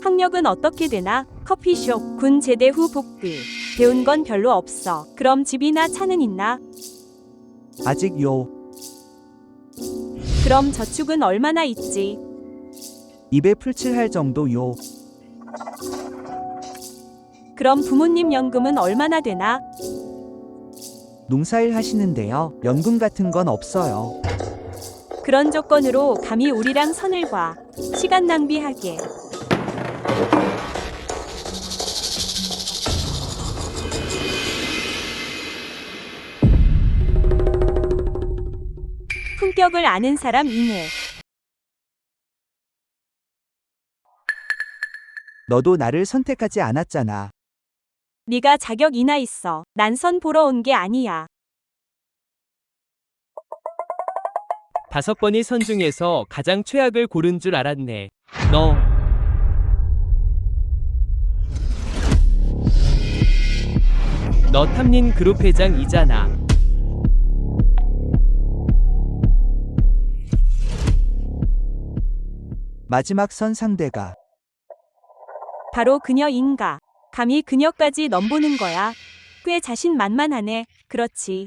학력은 어떻게 되나? 커피숍, 군 제대 후 복귀. 배운 건 별로 없어. 그럼 집이나 차는 있나? 아직요. 그럼 저축은 얼마나 있지? 입에 풀칠할 정도요. 그럼 부모님 연금은 얼마나 되나? 농사일 하시는데요. 연금 같은 건 없어요. 그런 조건으로 감히 우리랑 선을 봐. 시간 낭비하게. 품격을 아는 사람 이네. 너도 나를 선택하지 않았잖아. 네가 자격이나 있어. 난 선 보러 온 게 아니야. 5번이 선 중에서 가장 최악을 고른 줄 알았네. 너 탐린 그룹 회장이잖아. 마지막 선 상대가 바로 그녀인가? 감히 그녀까지 넘보는 거야. 꽤 자신만만하네. 그렇지.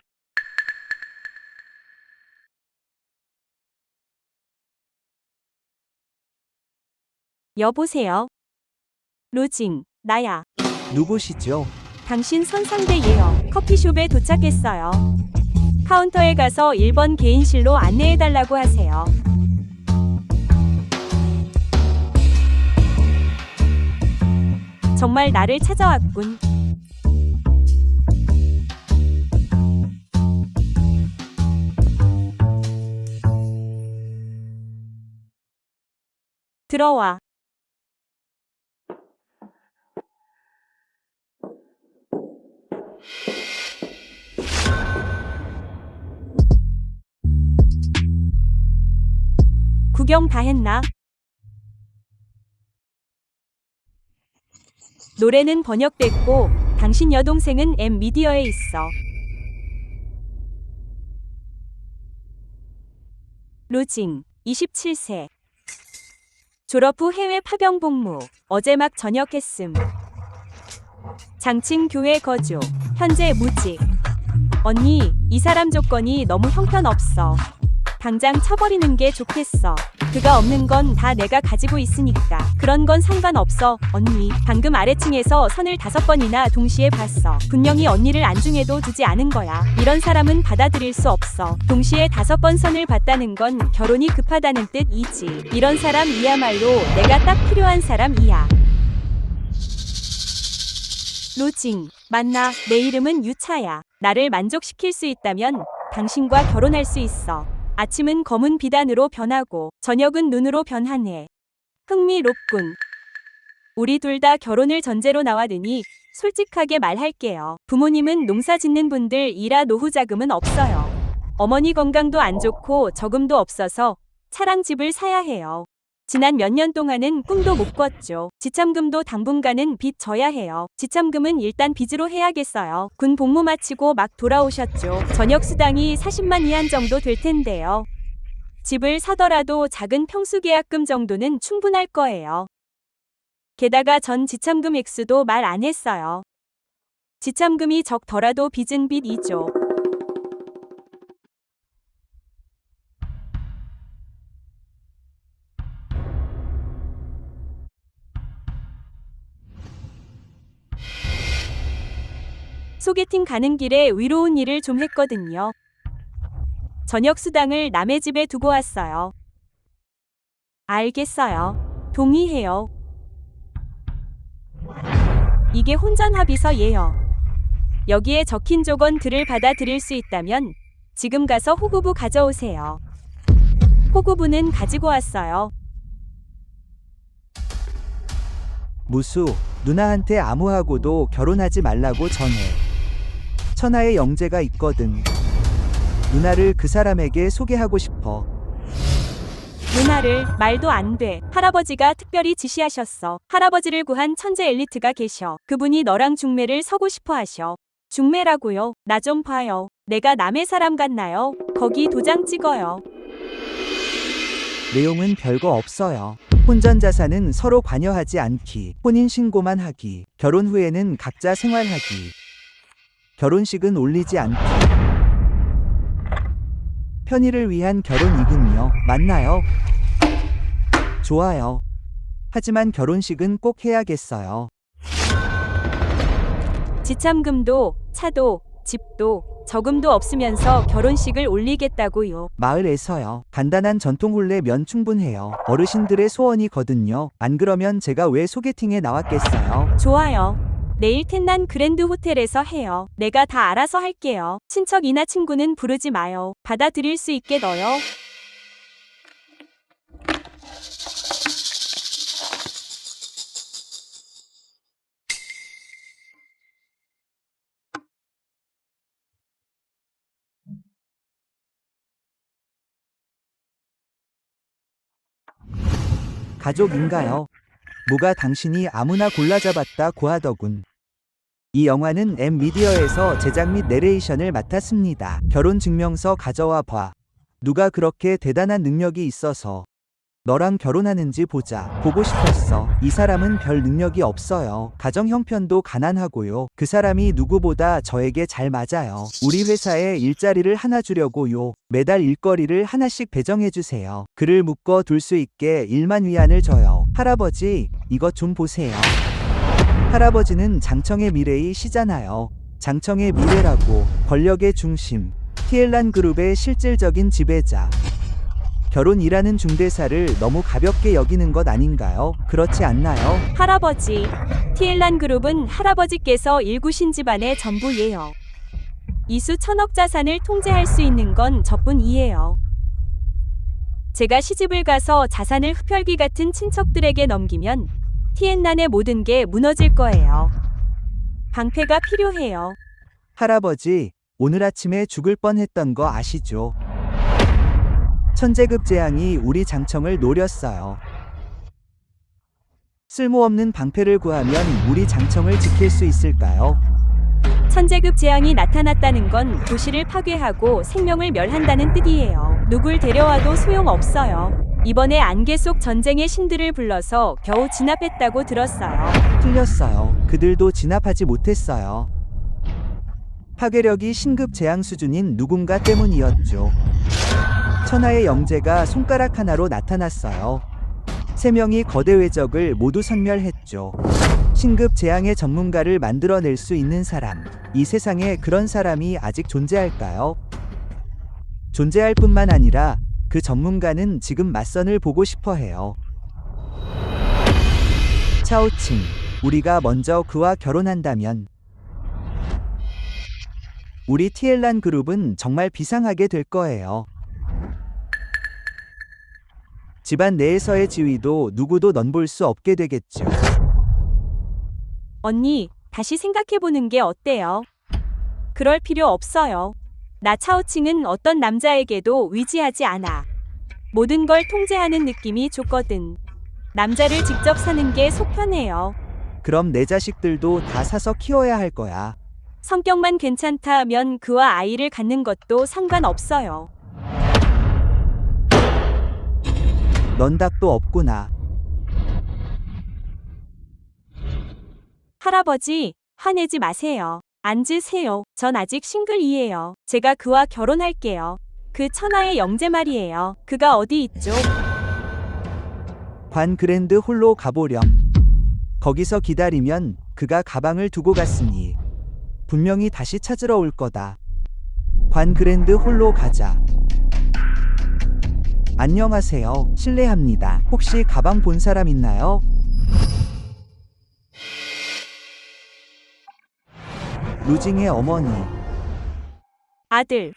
여보세요? 로징, 나야. 누구시죠? 당신 선상대예요. 커피숍에 도착했어요. 카운터에 가서 1번 개인실로 안내해달라고 하세요. 정말 나를 찾아왔군. 들어와. 구경 다 했나? 노래는 번역됐고 당신 여동생은 M미디어에 있어. 로징, 27세. 졸업 후 해외 파병 복무. 어제 막 전역했음. 장친 교회 거주. 현재 무직. 언니, 이 사람 조건이 너무 형편없어. 당장 쳐버리는 게 좋겠어. 그가 없는 건 다 내가 가지고 있으니까. 그런 건 상관없어, 언니. 방금 아래층에서 선을 5번이나 동시에 봤어. 분명히 언니를 안중에도 두지 않은 거야. 이런 사람은 받아들일 수 없어. 동시에 5번 선을 봤다는 건 결혼이 급하다는 뜻이지. 이런 사람이야말로 내가 딱 필요한 사람이야. 로징, 맞나? 내 이름은 유차야. 나를 만족시킬 수 있다면 당신과 결혼할 수 있어. 아침은 검은 비단으로 변하고 저녁은 눈으로 변하네. 흥미롭군. 우리 둘 다 결혼을 전제로 나와드니 솔직하게 말할게요. 부모님은 농사 짓는 분들이라 노후 자금은 없어요. 어머니 건강도 안 좋고 저금도 없어서 차랑 집을 사야 해요. 지난 몇 년 동안은 꿈도 못 꿨죠. 지참금도 당분간은 빚 져야 해요. 지참금은 일단 빚으로 해야겠어요. 군 복무 마치고 막 돌아오셨죠. 저녁 수당이 40만 위안 정도 될 텐데요. 집을 사더라도 작은 평수계약금 정도는 충분할 거예요. 게다가 전 지참금 액수도 말 안 했어요. 지참금이 적더라도 빚은 빚이죠. 소개팅 가는 길에 위로운 일을 좀 했거든요. 저녁 수당을 남의 집에 두고 왔어요. 알겠어요. 동의해요. 이게 혼전합의서예요. 여기에 적힌 조건들을 받아들일 수 있다면 지금 가서 호구부 가져오세요. 호구부는 가지고 왔어요. 무수, 누나한테 아무하고도 결혼하지 말라고 전해. 천하의 영재가 있거든. 누나를 그 사람에게 소개하고 싶어. 누나를 말도 안 돼. 할아버지가 특별히 지시하셨어. 할아버지를 구한 천재 엘리트가 계셔. 그분이 너랑 중매를 서고 싶어 하셔. 중매라고요? 나 좀 봐요. 내가 남의 사람 같나요? 거기 도장 찍어요. 내용은 별거 없어요. 혼전 자산은 서로 관여하지 않기, 혼인 신고만 하기, 결혼 후에는 각자 생활하기, 결혼식은 올리지 않기. 편의를 위한 결혼이군요. 맞나요? 좋아요. 하지만 결혼식은 꼭 해야겠어요. 지참금도, 차도, 집도, 저금도 없으면서 결혼식을 올리겠다고요. 마을에서요. 간단한 전통 혼례면 충분해요. 어르신들의 소원이거든요. 안 그러면 제가 왜 소개팅에 나왔겠어요? 좋아요. 내일 텐난 그랜드 호텔에서 해요. 내가 다 알아서 할게요. 친척이나 친구는 부르지 마요. 받아들일 수 있게 넣어요. 가족인가요? 뭐가 당신이 아무나 골라잡았다고 하더군. 이 영화는 M미디어에서 제작 및 내레이션을 맡았습니다. 결혼 증명서 가져와 봐. 누가 그렇게 대단한 능력이 있어서 너랑 결혼하는지 보자. 보고 싶었어. 이 사람은 별 능력이 없어요. 가정 형편도 가난하고요. 그 사람이 누구보다 저에게 잘 맞아요. 우리 회사에 일자리를 하나 주려고요. 매달 일거리를 하나씩 배정해 주세요. 그를 묶어 둘 수 있게 1만 위안을 줘요. 할아버지, 이것 좀 보세요. 할아버지는 장청의 미래이시잖아요. 장청의 미래라고. 권력의 중심. 티엘란 그룹의 실질적인 지배자. 결혼이라는 중대사를 너무 가볍게 여기는 것 아닌가요? 그렇지 않나요? 할아버지, 티엘란 그룹은 할아버지께서 일구신 집안의 전부예요. 이수 천억 자산을 통제할 수 있는 건 저뿐이에요. 제가 시집을 가서 자산을 흡혈귀 같은 친척들에게 넘기면 티엔난의 모든 게 무너질 거예요. 방패가 필요해요. 할아버지, 오늘 아침에 죽을 뻔했던 거 아시죠? 천재급 재앙이 우리 장청을 노렸어요. 쓸모없는 방패를 구하면 우리 장청을 지킬 수 있을까요? 천재급 재앙이 나타났다는 건 도시를 파괴하고 생명을 멸한다는 뜻이에요. 누굴 데려와도 소용없어요. 이번에 안개 속 전쟁의 신들을 불러서 겨우 진압했다고 들었어요. 틀렸어요. 그들도 진압하지 못했어요. 파괴력이 신급 재앙 수준인 누군가 때문이었죠. 천하의 영재가 손가락 하나로 나타났어요. 3명이 거대 외적을 모두 섬멸했죠. 신급 재앙의 전문가를 만들어낼 수 있는 사람. 이 세상에 그런 사람이 아직 존재할까요? 존재할 뿐만 아니라 그 전문가는 지금 맞선을 보고 싶어 해요. 차오칭, 우리가 먼저 그와 결혼한다면 우리 티엘란 그룹은 정말 비상하게 될 거예요. 집안 내에서의 지위도 누구도 넘볼 수 없게 되겠죠. 언니, 다시 생각해보는 게 어때요? 그럴 필요 없어요. 나 차오칭은 어떤 남자에게도 위지하지 않아. 모든 걸 통제하는 느낌이 좋거든. 남자를 직접 사는 게 속 편해요. 그럼 내 자식들도 다 사서 키워야 할 거야. 성격만 괜찮다면 그와 아이를 갖는 것도 상관없어요. 넌 답도 없구나. 할아버지, 화내지 마세요. 앉으세요. 전 아직 싱글이에요. 제가 그와 결혼할게요. 그 천하의 영재 말이에요. 그가 어디 있죠? 관 그랜드 홀로 가보렴. 거기서 기다리면 그가 가방을 두고 갔으니 분명히 다시 찾으러 올 거다. 관 그랜드 홀로 가자. 안녕하세요. 실례합니다. 혹시 가방 본 사람 있나요? 루징의 어머니. 아들,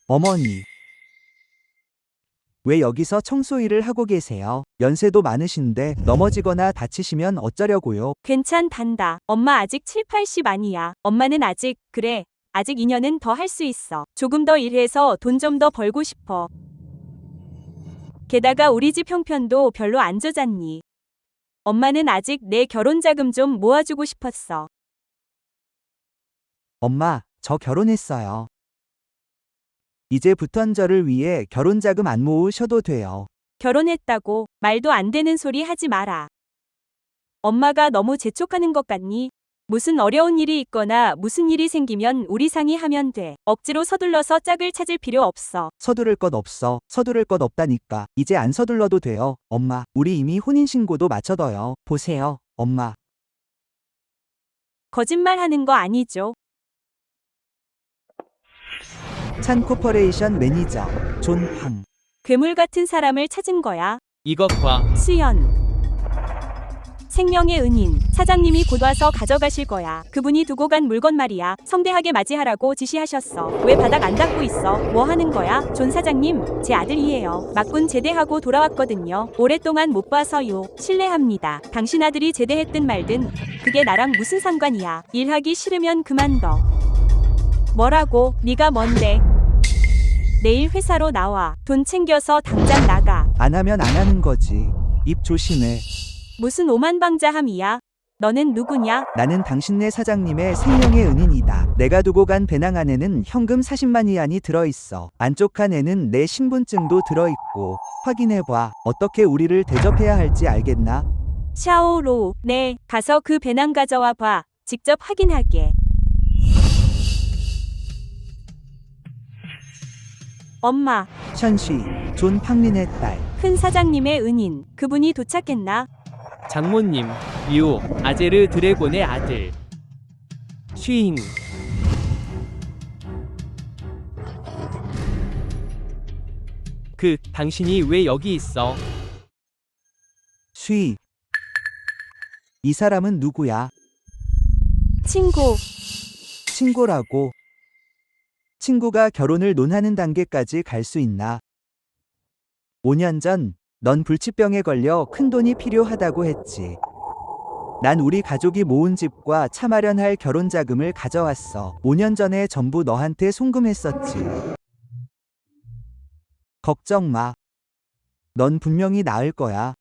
어머니. 왜 여기서 청소 일을 하고 계세요? 연세도 많으신데 넘어지거나 다치시면 어쩌려고요? 괜찮단다. 엄마 아직 7, 80 아니야. 엄마는 아직, 그래. 아직 2년은 더 할 수 있어. 조금 더 일해서 돈 좀 더 벌고 싶어. 게다가 우리 집 형편도 별로 안 좋잖니. 엄마는 아직 내 결혼 자금 좀 모아주고 싶었어. 엄마, 저 결혼했어요. 이제부턴 저를 위해 결혼 자금 안 모으셔도 돼요. 결혼했다고 말도 안 되는 소리 하지 마라. 엄마가 너무 재촉하는 것 같니? 무슨 어려운 일이 있거나 무슨 일이 생기면 우리 상의하면 돼. 억지로 서둘러서 짝을 찾을 필요 없어. 서두를 것 없어. 서두를 것 없다니까. 이제 안 서둘러도 돼요. 엄마, 우리 이미 혼인신고도 마쳐둬요. 보세요, 엄마. 거짓말하는 거 아니죠? 찬 코퍼레이션 매니저 존 황. 괴물 같은 사람을 찾은 거야. 이것 봐. 수연. 생명의 은인. 사장님이 곧 와서 가져가실 거야. 그분이 두고 간 물건 말이야. 성대하게 맞이하라고 지시하셨어. 왜 바닥 안 닦고 있어? 뭐 하는 거야? 존 사장님, 제 아들이에요. 막군 제대하고 돌아왔거든요. 오랫동안 못 봐서요. 실례합니다. 당신 아들이 제대했든 말든 그게 나랑 무슨 상관이야. 일하기 싫으면 그만둬. 뭐라고? 네가 뭔데? 내일 회사로 나와. 돈 챙겨서 당장 나가. 안 하면 안 하는 거지. 입 조심해. 무슨 오만방자함이야? 너는 누구냐? 나는 당신네 사장님의 생명의 은인이다. 내가 두고 간 배낭 안에는 현금 40만 위안이 들어있어. 안쪽 칸에는 내 신분증도 들어있고. 확인해봐. 어떻게 우리를 대접해야 할지 알겠나? 샤오로. 네, 가서 그 배낭 가져와 봐. 직접 확인하게. 엄마, 션쉬, 존 팡린의 딸. 큰 사장님의 은인. 그분이 도착했나? 장모님, 류, 아제르 드래곤의 아들. 쉬잉. 당신이 왜 여기 있어? 쉬. 이 사람은 누구야? 친구. 친구라고. 친구가 결혼을 논하는 단계까지 갈 수 있나? 5년 전, 넌 불치병에 걸려 큰 돈이 필요하다고 했지. 난 우리 가족이 모은 집과 차 마련할 결혼 자금을 가져왔어. 5년 전에 전부 너한테 송금했었지. 걱정 마. 넌 분명히 나을 거야.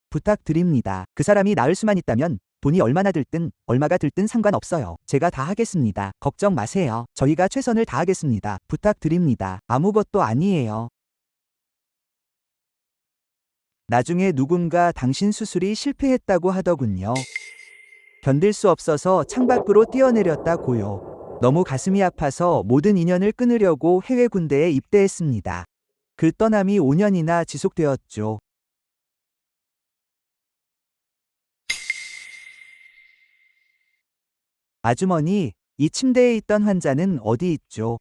부탁드립니다. 그 사람이 나을 수만 있다면 돈이 얼마나 들든 얼마가 들든 상관없어요. 제가 다 하겠습니다. 걱정 마세요. 저희가 최선을 다하겠습니다. 부탁드립니다. 아무것도 아니에요. 나중에 누군가 당신 수술이 실패했다고 하더군요. 견딜 수 없어서 창밖으로 뛰어내렸다고요. 너무 가슴이 아파서 모든 인연을 끊으려고 해외 군대에 입대했습니다. 그 떠남이 5년이나 지속되었죠. 아주머니, 이 침대에 있던 환자는 어디 있죠?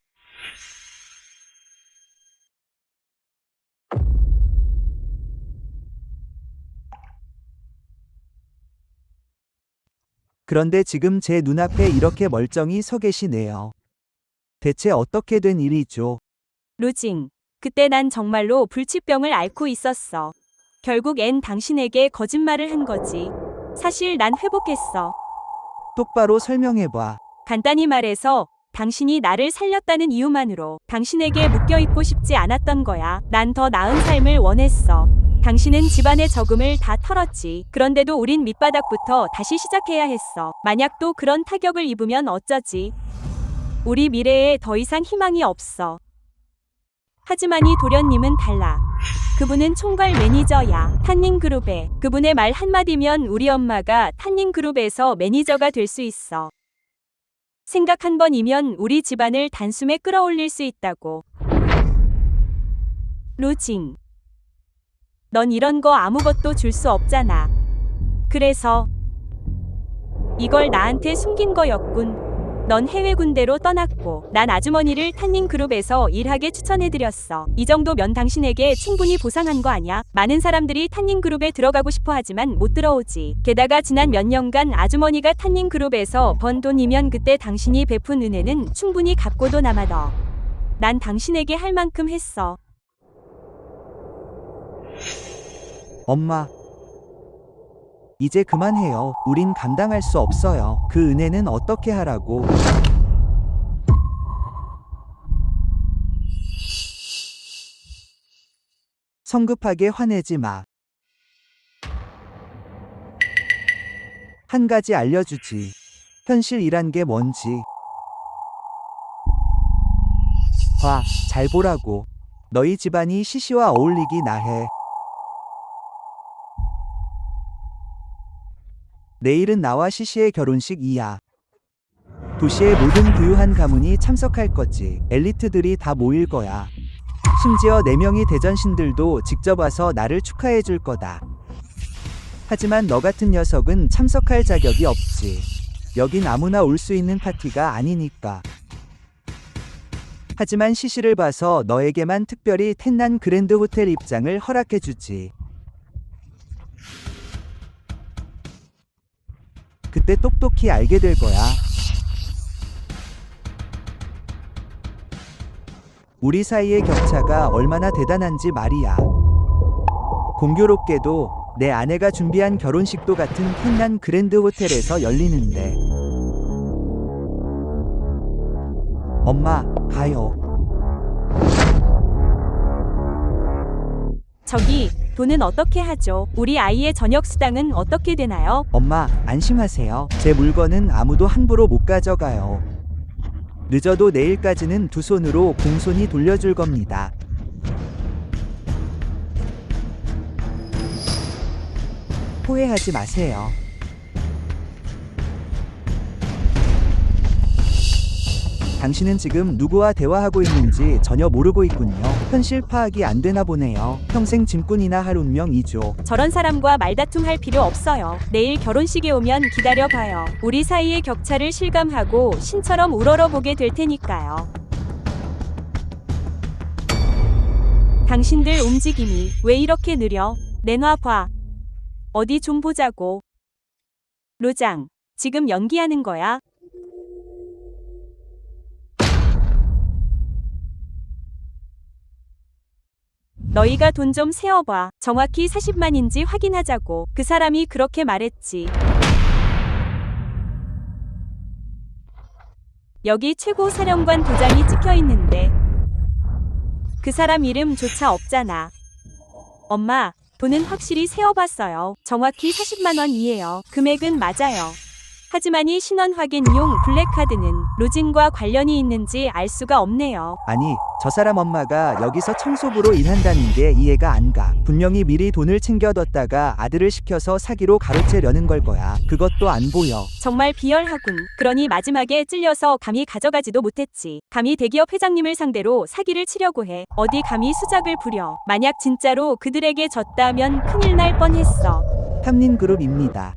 그런데 지금 제 눈앞에 이렇게 멀쩡히 서 계시네요. 대체 어떻게 된 일이죠? 루징. 그때 난 정말로 불치병을 앓고 있었어. 결국 앤 당신에게 거짓말을 한 거지. 사실 난 회복했어. 똑바로 설명해봐. 간단히 말해서 당신이 나를 살렸다는 이유만으로 당신에게 묶여있고 싶지 않았던 거야. 난 더 나은 삶을 원했어. 당신은 집안의 저금을 다 털었지. 그런데도 우린 밑바닥부터 다시 시작해야 했어. 만약 또 그런 타격을 입으면 어쩌지? 우리 미래에 더 이상 희망이 없어. 하지만 이 도련님은 달라. 그분은 총괄 매니저야. 탄닝그룹에. 그분의 말 한마디면 우리 엄마가 탄닝그룹에서 매니저가 될 수 있어. 생각 한 번이면 우리 집안을 단숨에 끌어올릴 수 있다고. 루징. 넌 이런 거 아무것도 줄 수 없잖아. 그래서 이걸 나한테 숨긴 거였군. 넌 해외 군대로 떠났고 난 아주머니를 탄닝그룹에서 일하게 추천해드렸어. 이 정도면 당신에게 충분히 보상한 거 아냐? 많은 사람들이 탄닝그룹에 들어가고 싶어 하지만 못 들어오지. 게다가 지난 몇 년간 아주머니가 탄닝그룹에서 번 돈이면 그때 당신이 베푼 은혜는 충분히 갚고도 남아 더. 난 당신에게 할 만큼 했어. 엄마. 이제 그만해요. 우린 감당할 수 없어요. 그 은혜는 어떻게 하라고. 성급하게 화내지 마. 한 가지 알려주지. 현실이란 게 뭔지. 봐, 잘 보라고. 너희 집안이 시시와 어울리기 나해. 내일은 나와 시시의 결혼식이야. 도시의 모든 부유한 가문이 참석할 거지. 엘리트들이 다 모일 거야. 심지어 4명의 대전신들도 직접 와서 나를 축하해 줄 거다. 하지만 너 같은 녀석은 참석할 자격이 없지. 여긴 아무나 올 수 있는 파티가 아니니까. 하지만 시시를 봐서 너에게만 특별히 텐난 그랜드 호텔 입장을 허락해 주지. 그때 똑똑히 알게 될 거야. 우리 사이의 격차가 얼마나 대단한지 말이야. 공교롭게도 내 아내가 준비한 결혼식도 같은 텐난 그랜드 호텔에서 열리는데. 엄마, 가요. 저기, 돈은 어떻게 하죠? 우리 아이의 저녁 수당은 어떻게 되나요? 엄마, 안심하세요. 제 물건은 아무도 함부로 못 가져가요. 늦어도 내일까지는 두 손으로 공손히 돌려줄 겁니다. 후회하지 마세요. 당신은 지금 누구와 대화하고 있는지 전혀 모르고 있군요. 현실 파악이 안 되나 보네요. 평생 짐꾼이나 할 운명이죠. 저런 사람과 말다툼할 필요 없어요. 내일 결혼식에 오면 기다려봐요. 우리 사이의 격차를 실감하고 신처럼 우러러보게 될 테니까요. 당신들 움직임이 왜 이렇게 느려? 내놔봐. 어디 좀 보자고. 로장, 지금 연기하는 거야? 너희가 돈 좀 세어봐. 정확히 40만인지 확인하자고. 그 사람이 그렇게 말했지. 여기 최고 사령관 도장이 찍혀 있는데 그 사람 이름조차 없잖아. 엄마, 돈은 확실히 세어봤어요. 정확히 40만 원이에요. 금액은 맞아요. 하지만 이 신원 확인용 블랙카드는 로진과 관련이 있는지 알 수가 없네요. 아니, 저 사람 엄마가 여기서 청소부로 일한다는 게 이해가 안 가. 분명히 미리 돈을 챙겨뒀다가 아들을 시켜서 사기로 가로채려는 걸 거야. 그것도 안 보여. 정말 비열하군. 그러니 마지막에 찔려서 감히 가져가지도 못했지. 감히 대기업 회장님을 상대로 사기를 치려고 해. 어디 감히 수작을 부려. 만약 진짜로 그들에게 졌다면 큰일 날 뻔했어. 탐린그룹입니다.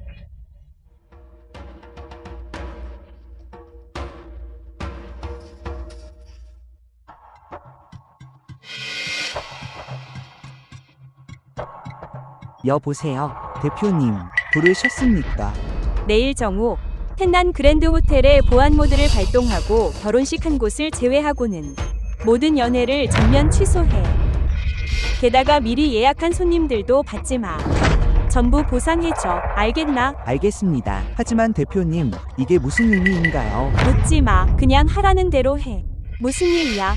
여보세요, 대표님. 부르셨습니까? 내일 정오 텐난 그랜드 호텔의 보안 모드를 발동하고 결혼식 한 곳을 제외하고는 모든 연회를 전면 취소해. 게다가 미리 예약한 손님들도 받지 마. 전부 보상해줘. 알겠나? 알겠습니다. 하지만 대표님, 이게 무슨 의미인가요? 묻지 마. 그냥 하라는 대로 해. 무슨 일이야?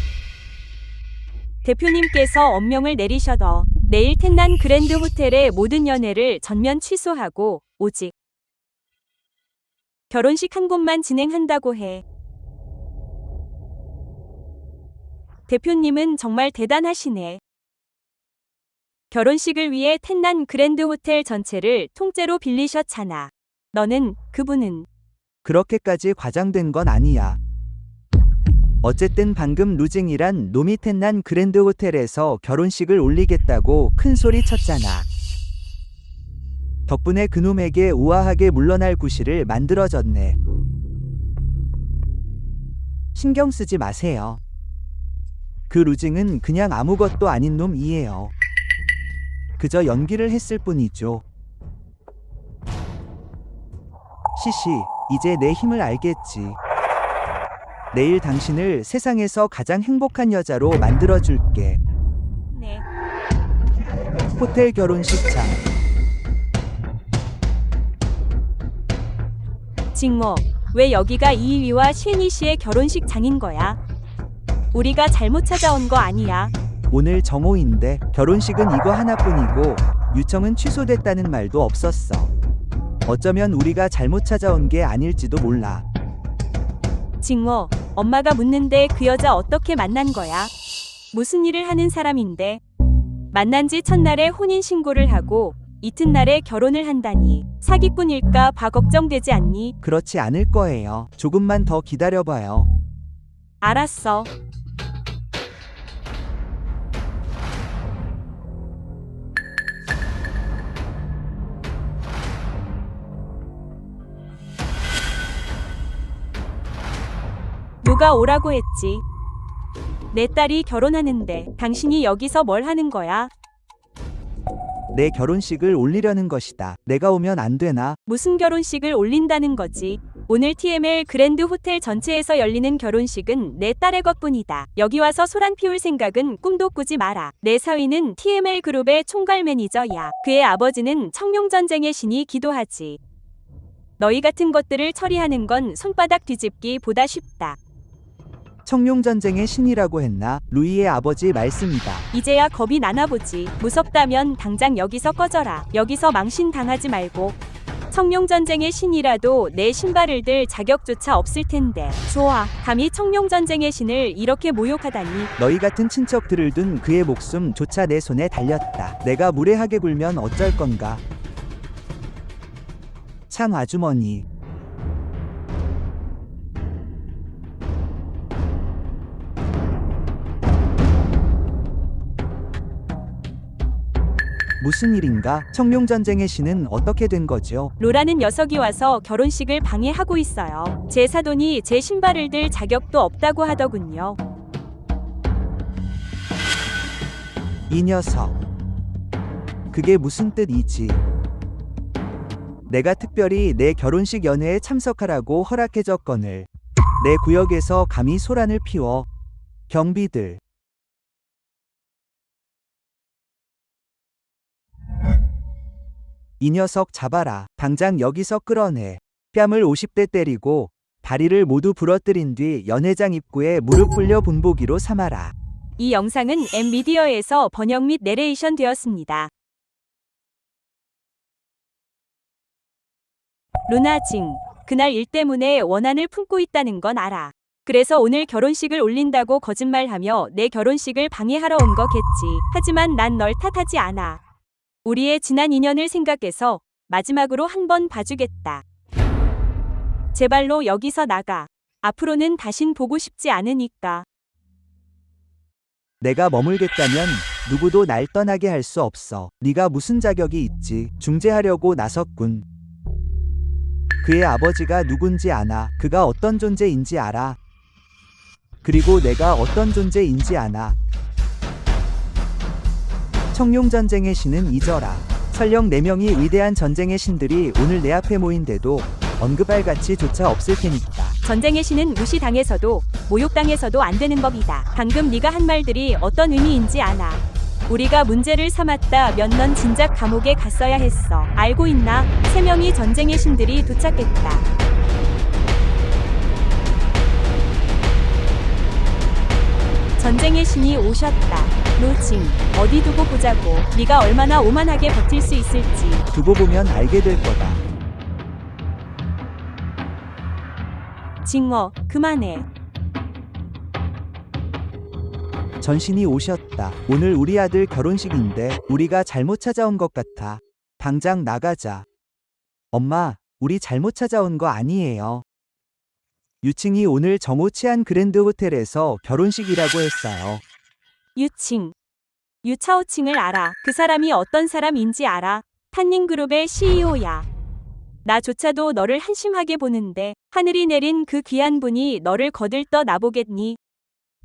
대표님께서 엄명을 내리셔서 내일 텐난 그랜드 호텔의 모든 연회를 전면 취소하고 오직 결혼식 한 곳만 진행한다고 해. 대표님은 정말 대단하시네. 결혼식을 위해 텐난 그랜드 호텔 전체를 통째로 빌리셨잖아. 너는, 그분은 그렇게까지 과장된 건 아니야. 어쨌든 방금 루징이란 놈이 텐난 그랜드 호텔에서 결혼식을 올리겠다고 큰 소리 쳤잖아. 덕분에 그놈에게 우아하게 물러날 구실을 만들어줬네. 신경 쓰지 마세요. 그 루징은 그냥 아무것도 아닌 놈이에요. 그저 연기를 했을 뿐이죠. 시시, 이제 내 힘을 알겠지. 내일 당신을 세상에서 가장 행복한 여자로 만들어줄게. 네. 호텔 결혼식장. 징모, 왜 여기가 이위와 셰니 씨의 결혼식 장인 거야? 우리가 잘못 찾아온 거 아니야? 오늘 정오인데 결혼식은 이거 하나뿐이고 유청은 취소됐다는 말도 없었어. 어쩌면 우리가 잘못 찾아온 게 아닐지도 몰라. 징모, 엄마가 묻는데 그 여자 어떻게 만난 거야? 무슨 일을 하는 사람인데? 만난 지 첫날에 혼인신고를 하고 이튿날에 결혼을 한다니 사기꾼일까 봐 걱정되지 않니? 그렇지 않을 거예요. 조금만 더 기다려봐요. 알았어. 누가 오라고 했지? 내 딸이 결혼하는데 당신이 여기서 뭘 하는 거야? 내 결혼식을 올리려는 것이다. 내가 오면 안 되나? 무슨 결혼식을 올린다는 거지? 오늘 TML 그랜드 호텔 전체에서 열리는 결혼식은 내 딸의 것뿐이다. 여기 와서 소란 피울 생각은 꿈도 꾸지 마라. 내 사위는 TML 그룹의 총괄 매니저야. 그의 아버지는 청룡전쟁의 신이 기도하지. 너희 같은 것들을 처리하는 건 손바닥 뒤집기보다 쉽다. 청룡전쟁의 신이라고 했나? 루이의 아버지 말씀이다. 이제야 겁이 나나 보지. 무섭다면 당장 여기서 꺼져라. 여기서 망신 당하지 말고. 청룡전쟁의 신이라도 내 신발을 들 자격조차 없을 텐데. 좋아. 감히 청룡전쟁의 신을 이렇게 모욕하다니. 너희 같은 친척들을 둔 그의 목숨조차 내 손에 달렸다. 내가 무례하게 굴면 어쩔 건가? 참 아주머니. 무슨 일인가? 청룡전쟁의 신은 어떻게 된 거죠? 로라는 녀석이 와서 결혼식을 방해하고 있어요. 제 사돈이 제 신발을 들 자격도 없다고 하더군요. 이 녀석. 그게 무슨 뜻이지? 내가 특별히 내 결혼식 연회에 참석하라고 허락해줬거늘 내 구역에서 감히 소란을 피워. 경비들. 이 녀석 잡아라. 당장 여기서 끌어내. 뺨을 50대 때리고 다리를 모두 부러뜨린 뒤 연회장 입구에 무릎 꿇려 본보기로 삼아라. 이 영상은 M미디어에서 번역 및 내레이션 되었습니다. 루나징, 그날 일 때문에 원한을 품고 있다는 건 알아. 그래서 오늘 결혼식을 올린다고 거짓말하며 내 결혼식을 방해하러 온 거겠지. 하지만 난 널 탓하지 않아. 우리의 지난 인연을 생각해서 마지막으로 한 번 봐주겠다. 제발로 여기서 나가. 앞으로는 다신 보고 싶지 않으니까. 내가 머물겠다면 누구도 날 떠나게 할 수 없어. 네가 무슨 자격이 있지? 중재하려고 나섰군. 그의 아버지가 누군지 아나. 그가 어떤 존재인지 알아. 그리고 내가 어떤 존재인지 아나. 청룡전쟁의 신은 잊어라. 설령 4명이 위대한 전쟁의 신들이 오늘 내 앞에 모인데도 언급할 가치조차 없을 테니까. 전쟁의 신은 무시당해서도 모욕당해서도 안 되는 법이다. 방금 네가 한 말들이 어떤 의미인지 아나. 우리가 문제를 삼았다면 넌 진작 감옥에 갔어야 했어. 알고 있나? 3명이 전쟁의 신들이 도착했다. 전쟁의 신이 오셨다. 로징, 어디 두고 보자고. 네가 얼마나 오만하게 버틸 수 있을지. 두고 보면 알게 될 거다. 징어, 그만해. 전신이 오셨다. 오늘 우리 아들 결혼식인데 우리가 잘못 찾아온 것 같아. 당장 나가자. 엄마, 우리 잘못 찾아온 거 아니에요. 유칭이 오늘 정오 치안 그랜드 호텔에서 결혼식이라고 했어요. 유칭. 유차오칭을 알아. 그 사람이 어떤 사람인지 알아. 탄닝그룹의 CEO야. 나조차도 너를 한심하게 보는데 하늘이 내린 그 귀한 분이 너를 거들떠 나보겠니?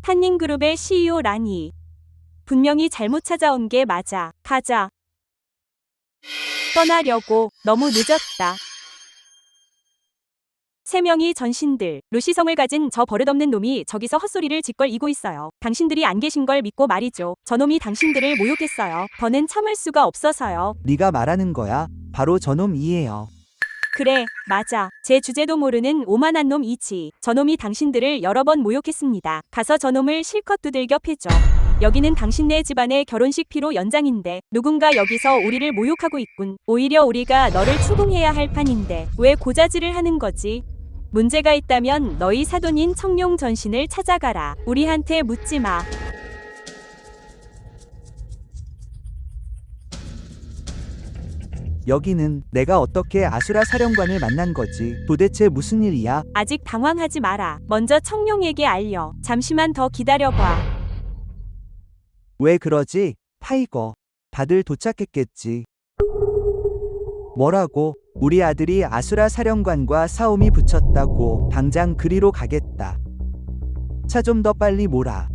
탄닝그룹의 CEO라니. 분명히 잘못 찾아온 게 맞아. 가자. 떠나려고. 너무 늦었다. 3명이 전신들, 루시성을 가진 저 버릇없는 놈이 저기서 헛소리를 짓걸이고 있어요. 당신들이 안 계신 걸 믿고 말이죠. 저놈이 당신들을 모욕했어요. 더는 참을 수가 없어서요. 네가 말하는 거야? 바로 저놈이에요. 그래, 맞아. 제 주제도 모르는 오만한 놈이지. 저놈이 당신들을 여러 번 모욕했습니다. 가서 저놈을 실컷 두들겨 패죠. 여기는 당신네 집안의 결혼식 피로 연장인데 누군가 여기서 우리를 모욕하고 있군. 오히려 우리가 너를 추궁해야 할 판인데 왜 고자질을 하는 거지? 문제가 있다면 너희 사돈인 청룡 전신을 찾아가라. 우리한테 묻지 마. 여기는 내가 어떻게 아수라 사령관을 만난 거지? 도대체 무슨 일이야? 아직 당황하지 마라. 먼저 청룡에게 알려. 잠시만 더 기다려봐. 왜 그러지? 타이거. 다들 도착했겠지. 뭐라고? 우리 아들이 아수라 사령관과 싸움이 붙였다고. 당장 그리로 가겠다. 차 좀 더 빨리 몰아.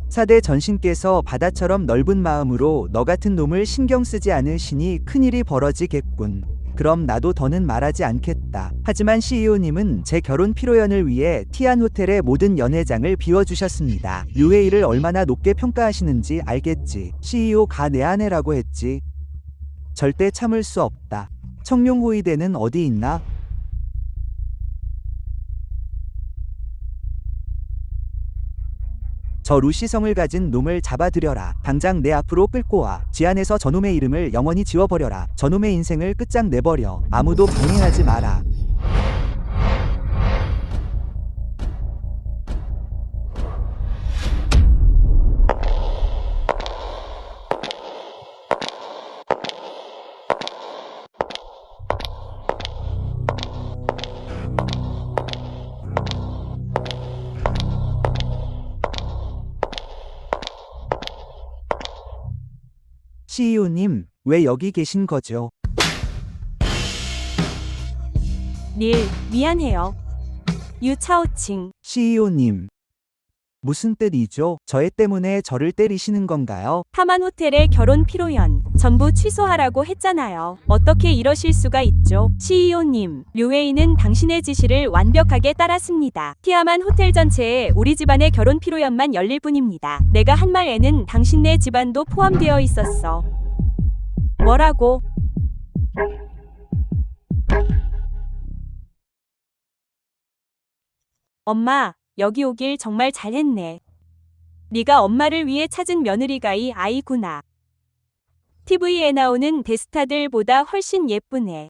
사대 전신께서 바다처럼 넓은 마음으로 너 같은 놈을 신경 쓰지 않으시니 큰일이 벌어지겠군. 그럼 나도 더는 말하지 않겠다. 하지만 CEO님은 제 결혼 피로연을 위해 티안 호텔의 모든 연회장을 비워주셨습니다. 류웨이를 얼마나 높게 평가하시는지 알겠지. CEO가 내 아내라고 했지. 절대 참을 수 없다. 청룡 호위대는 어디 있나? 저 루시성을 가진 놈을 잡아들여라. 당장 내 앞으로 끌고 와. 지안에서 저놈의 이름을 영원히 지워버려라. 저놈의 인생을 끝장내버려. 아무도 방해하지 마라. CEO님, 왜 여기 계신 거죠? 닐, 미안해요. 유차오칭. CEO님, 무슨 뜻이죠? 저애 때문에 저를 때리시는 건가요? 타만 호텔의 결혼 피로연 전부 취소하라고 했잖아요. 어떻게 이러실 수가 있죠? CEO님, 류웨이는 당신의 지시를 완벽하게 따랐습니다. 티아만 호텔 전체에 우리 집안의 결혼 피로연만 열릴 뿐입니다. 내가 한 말에는 당신네 집안도 포함되어 있었어. 뭐라고? 엄마, 여기 오길 정말 잘했네. 네가 엄마를 위해 찾은 며느리가 이 아이구나. TV에 나오는 대스타들보다 훨씬 예쁘네.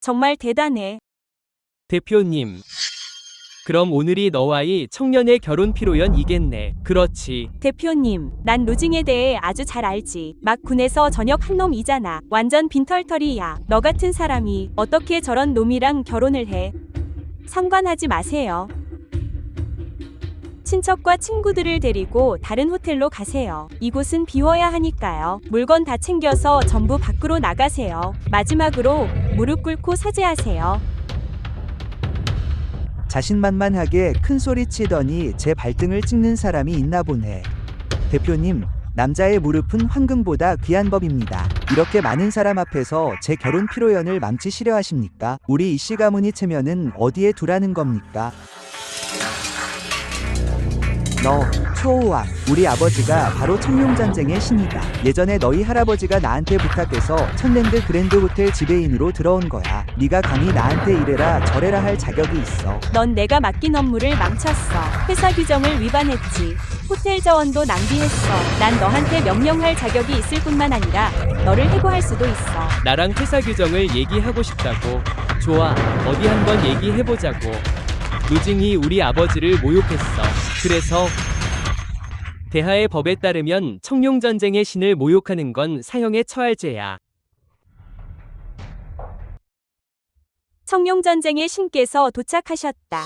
정말 대단해. 대표님. 그럼 오늘이 너와의 청년의 결혼 피로연이겠네. 그렇지. 대표님, 난 루징에 대해 아주 잘 알지. 막 군에서 전역한 놈이잖아. 완전 빈털터리야. 너 같은 사람이 어떻게 저런 놈이랑 결혼을 해? 상관하지 마세요. 친척과 친구들을 데리고 다른 호텔로 가세요. 이곳은 비워야 하니까요. 물건 다 챙겨서 전부 밖으로 나가세요. 마지막으로 무릎 꿇고 사죄하세요. 자신만만하게 큰 소리 치더니 제 발등을 찍는 사람이 있나 보네. 대표님, 남자의 무릎은 황금보다 귀한 법입니다. 이렇게 많은 사람 앞에서 제 결혼 피로연을 망치시려 하십니까? 우리 이씨 가문이 체면은 어디에 두라는 겁니까? 너, 초호왕, 우리 아버지가 바로 청룡전쟁의 신이다. 예전에 너희 할아버지가 나한테 부탁해서 천랜드 그랜드 호텔 지배인으로 들어온 거야. 네가 감히 나한테 이래라 저래라 할 자격이 있어. 넌 내가 맡긴 업무를 망쳤어. 회사 규정을 위반했지. 호텔 자원도 낭비했어. 난 너한테 명령할 자격이 있을 뿐만 아니라 너를 해고할 수도 있어. 나랑 회사 규정을 얘기하고 싶다고. 좋아, 어디 한번 얘기해보자고. 루징이 우리 아버지를 모욕했어. 그래서 대하의 법에 따르면 청룡전쟁의 신을 모욕하는 건 사형에 처할 죄야. 청룡전쟁의 신께서 도착하셨다.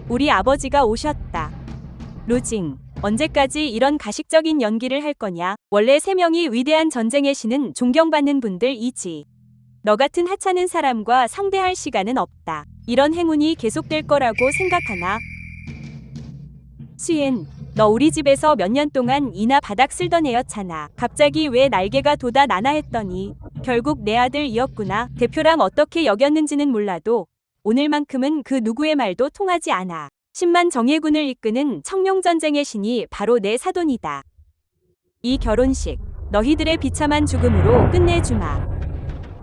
우리 아버지가 오셨다. 루징, 언제까지 이런 가식적인 연기를 할 거냐? 원래 3명이 위대한 전쟁의 신은 존경받는 분들이지. 너 같은 하찮은 사람과 상대할 시간은 없다. 이런 행운이 계속될 거라고 생각하나? 수인, 너 우리 집에서 몇 년 동안 이나 바닥 쓸던 애였잖아. 갑자기 왜 날개가 돋아 나나 했더니 결국 내 아들이었구나. 대표랑 어떻게 여겼는지는 몰라도 오늘만큼은 그 누구의 말도 통하지 않아. 10만 정예군을 이끄는 청룡전쟁의 신이 바로 내 사돈이다. 이 결혼식 너희들의 비참한 죽음으로 끝내주마.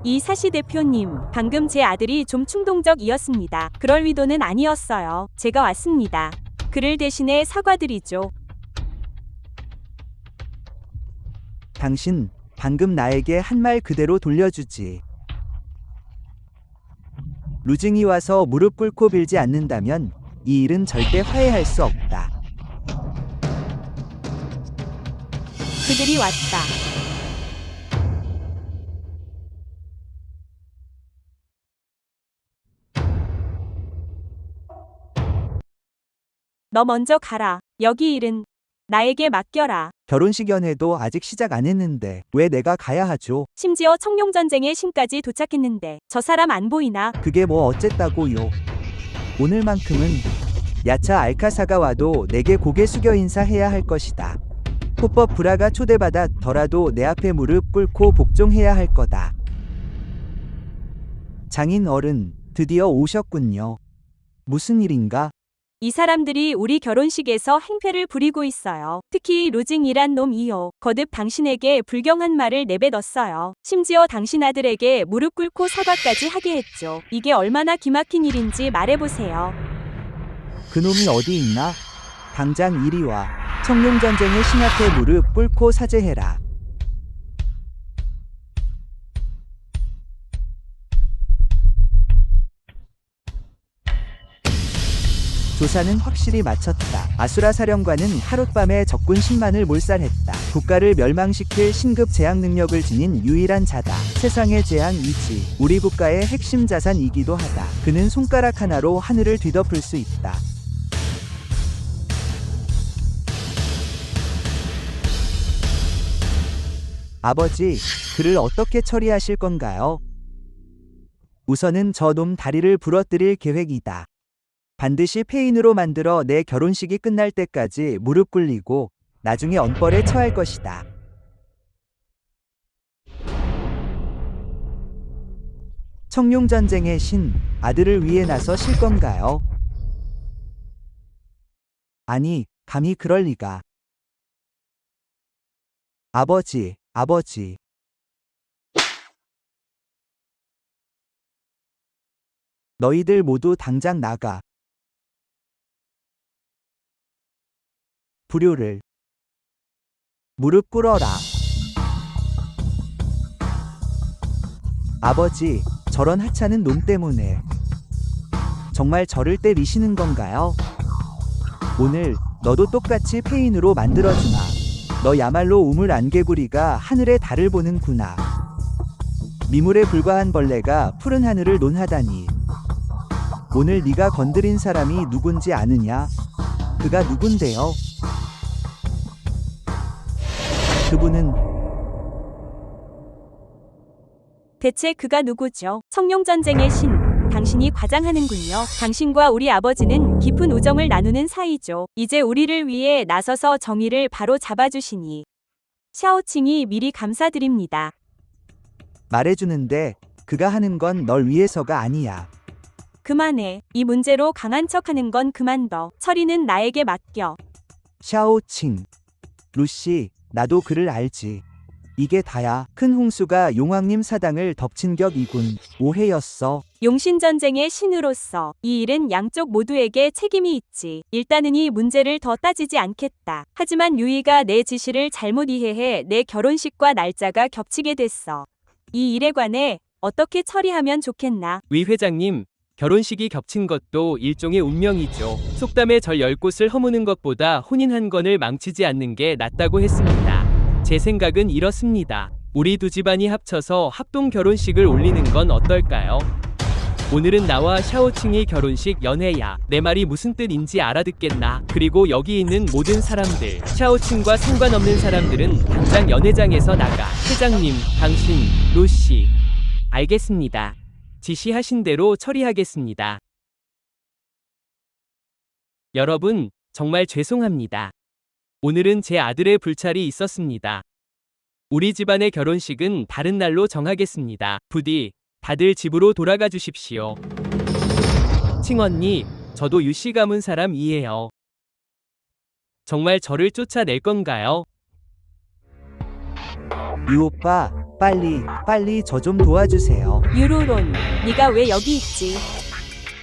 이 사시 대표님, 방금 제 아들이 좀 충동적이었습니다. 그럴 의도는 아니었어요. 제가 왔습니다. 그를 대신해 사과드리죠. 당신 방금 나에게 한 말 그대로 돌려주지. 루징이 와서 무릎 꿇고 빌지 않는다면 이 일은 절대 화해할 수 없다. 그들이 왔다. 너 먼저 가라. 여기 일은 나에게 맡겨라. 결혼식 연회도 아직 시작 안 했는데 왜 내가 가야 하죠? 심지어 청룡전쟁의 신까지 도착했는데 저 사람 안 보이나? 그게 뭐 어쨌다고요? 오늘만큼은 야차 알카사가 와도 내게 고개 숙여 인사해야 할 것이다. 호법 브라가 초대받았더라도 내 앞에 무릎 꿇고 복종해야 할 거다. 장인 어른, 드디어 오셨군요. 무슨 일인가? 이 사람들이 우리 결혼식에서 행패를 부리고 있어요. 특히 루징이란 놈이요. 거듭 당신에게 불경한 말을 내뱉었어요. 심지어 당신 아들에게 무릎 꿇고 사과까지 하게 했죠. 이게 얼마나 기막힌 일인지 말해보세요. 그놈이 어디 있나? 당장 이리 와. 청룡전쟁의 신 앞에 무릎 꿇고 사죄해라. 조사는 확실히 마쳤다. 아수라 사령관은 하룻밤에 적군 10만을 몰살했다. 국가를 멸망시킬 신급 제약 능력을 지닌 유일한 자다. 세상의 재앙이지. 우리 국가의 핵심 자산이기도 하다. 그는 손가락 하나로 하늘을 뒤덮을 수 있다. 아버지, 그를 어떻게 처리하실 건가요? 우선은 저놈 다리를 부러뜨릴 계획이다. 반드시 폐인으로 만들어 내 결혼식이 끝날 때까지 무릎 꿇리고 나중에 엄벌에 처할 것이다. 청룡전쟁의 신, 아들을 위해 나서실 건가요? 아니, 감히 그럴 리가. 아버지, 아버지. 너희들 모두 당장 나가. 불효를. 무릎 꿇어라. 아버지, 저런 하찮은 놈 때문에 정말 저를 때리시는 건가요? 오늘 너도 똑같이 폐인으로 만들어주마. 너야말로 우물 안개구리가 하늘의 달을 보는구나. 미물에 불과한 벌레가 푸른 하늘을 논하다니. 오늘 네가 건드린 사람이 누군지 아느냐? 그가 누군데요? 그분은 대체 그가 누구죠? 청룡전쟁의 신, 당신이 과장하는군요. 당신과 우리 아버지는 깊은 우정을 나누는 사이죠. 이제 우리를 위해 나서서 정의를 바로 잡아주시니 샤오칭이 미리 감사드립니다. 말해주는데 그가 하는 건 널 위해서가 아니야. 그만해. 이 문제로 강한 척하는 건 그만둬. 처리는 나에게 맡겨. 샤오칭. 루시, 나도 그를 알지. 이게 다야. 큰 홍수가 용왕님 사당을 덮친 격이군. 오해였어. 용신전쟁의 신으로서 이 일은 양쪽 모두에게 책임이 있지. 일단은 이 문제를 더 따지지 않겠다. 하지만 유이가 내 지시를 잘못 이해해 내 결혼식과 날짜가 겹치게 됐어. 이 일에 관해 어떻게 처리하면 좋겠나? 위 회장님, 결혼식이 겹친 것도 일종의 운명이죠. 속담에 절 10곳을 허무는 것보다 혼인 한 건을 망치지 않는 게 낫다고 했습니다. 제 생각은 이렇습니다. 우리 두 집안이 합쳐서 합동 결혼식을 올리는 건 어떨까요? 오늘은 나와 샤오칭이 결혼식 연회야. 내 말이 무슨 뜻인지 알아듣겠나? 그리고 여기 있는 모든 사람들, 샤오칭과 상관없는 사람들은 당장 연회장에서 나가. 회장님, 당신, 루시. 알겠습니다. 지시하신 대로 처리하겠습니다. 여러분, 정말 죄송합니다. 오늘은 제 아들의 불찰이 있었습니다. 우리 집안의 결혼식은 다른 날로 정하겠습니다. 부디 다들 집으로 돌아가 주십시오. 칭언니, 저도 유씨 가문 사람이에요. 정말 저를 쫓아낼 건가요? 유 오빠, 빨리 저 좀 도와주세요. 유로론, 네가 왜 여기 있지?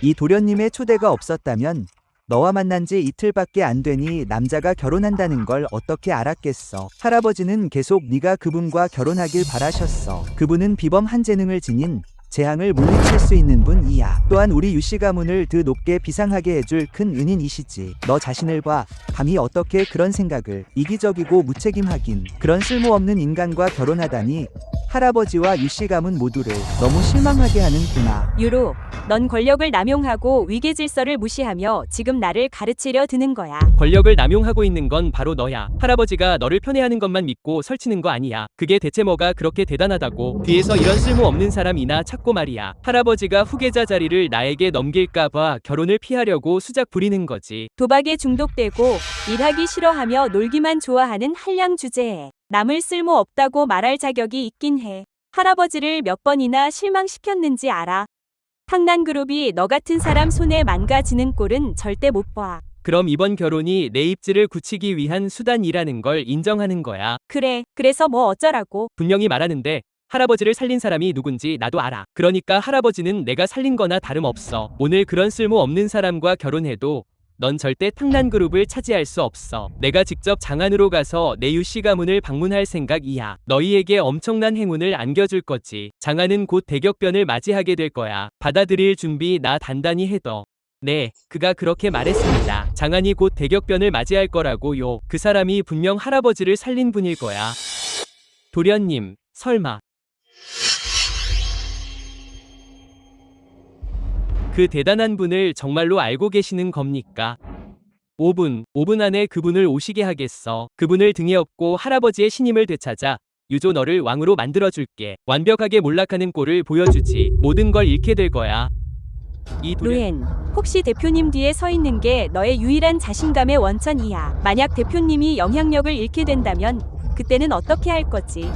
이 도련님의 초대가 없었다면 너와 만난 지 이틀밖에 안 되니 남자가 결혼한다는 걸 어떻게 알았겠어. 할아버지는 계속 네가 그분과 결혼하길 바라셨어. 그분은 비범 한 재능을 지닌 재앙을 물리칠 수 있는 분이야. 또한 우리 유씨 가문을 더 높게 비상하게 해줄 큰 은인이시지. 너 자신을 봐. 감히 어떻게 그런 생각을. 이기적이고 무책임하긴. 그런 쓸모없는 인간과 결혼하다니. 할아버지와 유씨 가문 모두를 너무 실망하게 하는구나. 유로, 넌 권력을 남용하고 위계 질서를 무시하며 지금 나를 가르치려 드는 거야. 권력을 남용하고 있는 건 바로 너야. 할아버지가 너를 편애하는 것만 믿고 설치는 거 아니야. 그게 대체 뭐가 그렇게 대단하다고. 뒤에서 이런 쓸모없는 사람이나 찾고 말이야. 할아버지가 후계자 자리를 나에게 넘길까봐 결혼을 피하려고 수작 부리는 거지. 도박에 중독되고 일하기 싫어하며 놀기만 좋아하는 한량 주제에 남을 쓸모 없다고 말할 자격이 있긴 해. 할아버지를 몇 번이나 실망시켰는지 알아. 탕난그룹이 너 같은 사람 손에 망가지는 꼴은 절대 못 봐. 그럼 이번 결혼이 내 입지를 굳히기 위한 수단이라는 걸 인정하는 거야. 그래, 그래서 뭐 어쩌라고. 분명히 말하는데 할아버지를 살린 사람이 누군지 나도 알아. 그러니까 할아버지는 내가 살린 거나 다름없어. 오늘 그런 쓸모없는 사람과 결혼해도 넌 절대 탕난그룹을 차지할 수 없어. 내가 직접 장안으로 가서 내 유씨 가문을 방문할 생각이야. 너희에게 엄청난 행운을 안겨줄 거지. 장안은 곧 대격변을 맞이하게 될 거야. 받아들일 준비 나 단단히 해둬. 네, 그가 그렇게 말했습니다. 장안이 곧 대격변을 맞이할 거라고요. 그 사람이 분명 할아버지를 살린 분일 거야. 도련님, 설마 그 대단한 분을 정말로 알고 계시는 겁니까? 5분 안에 그분을 오시게 하겠어. 그분을 등에 업고 할아버지의 신임을 되찾아 유조 너를 왕으로 만들어줄게. 완벽하게 몰락하는 꼴을 보여주지. 모든 걸 잃게 될 거야. 이 루엔, 혹시 대표님 뒤에 서 있는 게 너의 유일한 자신감의 원천이야. 만약 대표님이 영향력을 잃게 된다면 그때는 어떻게 할 거지?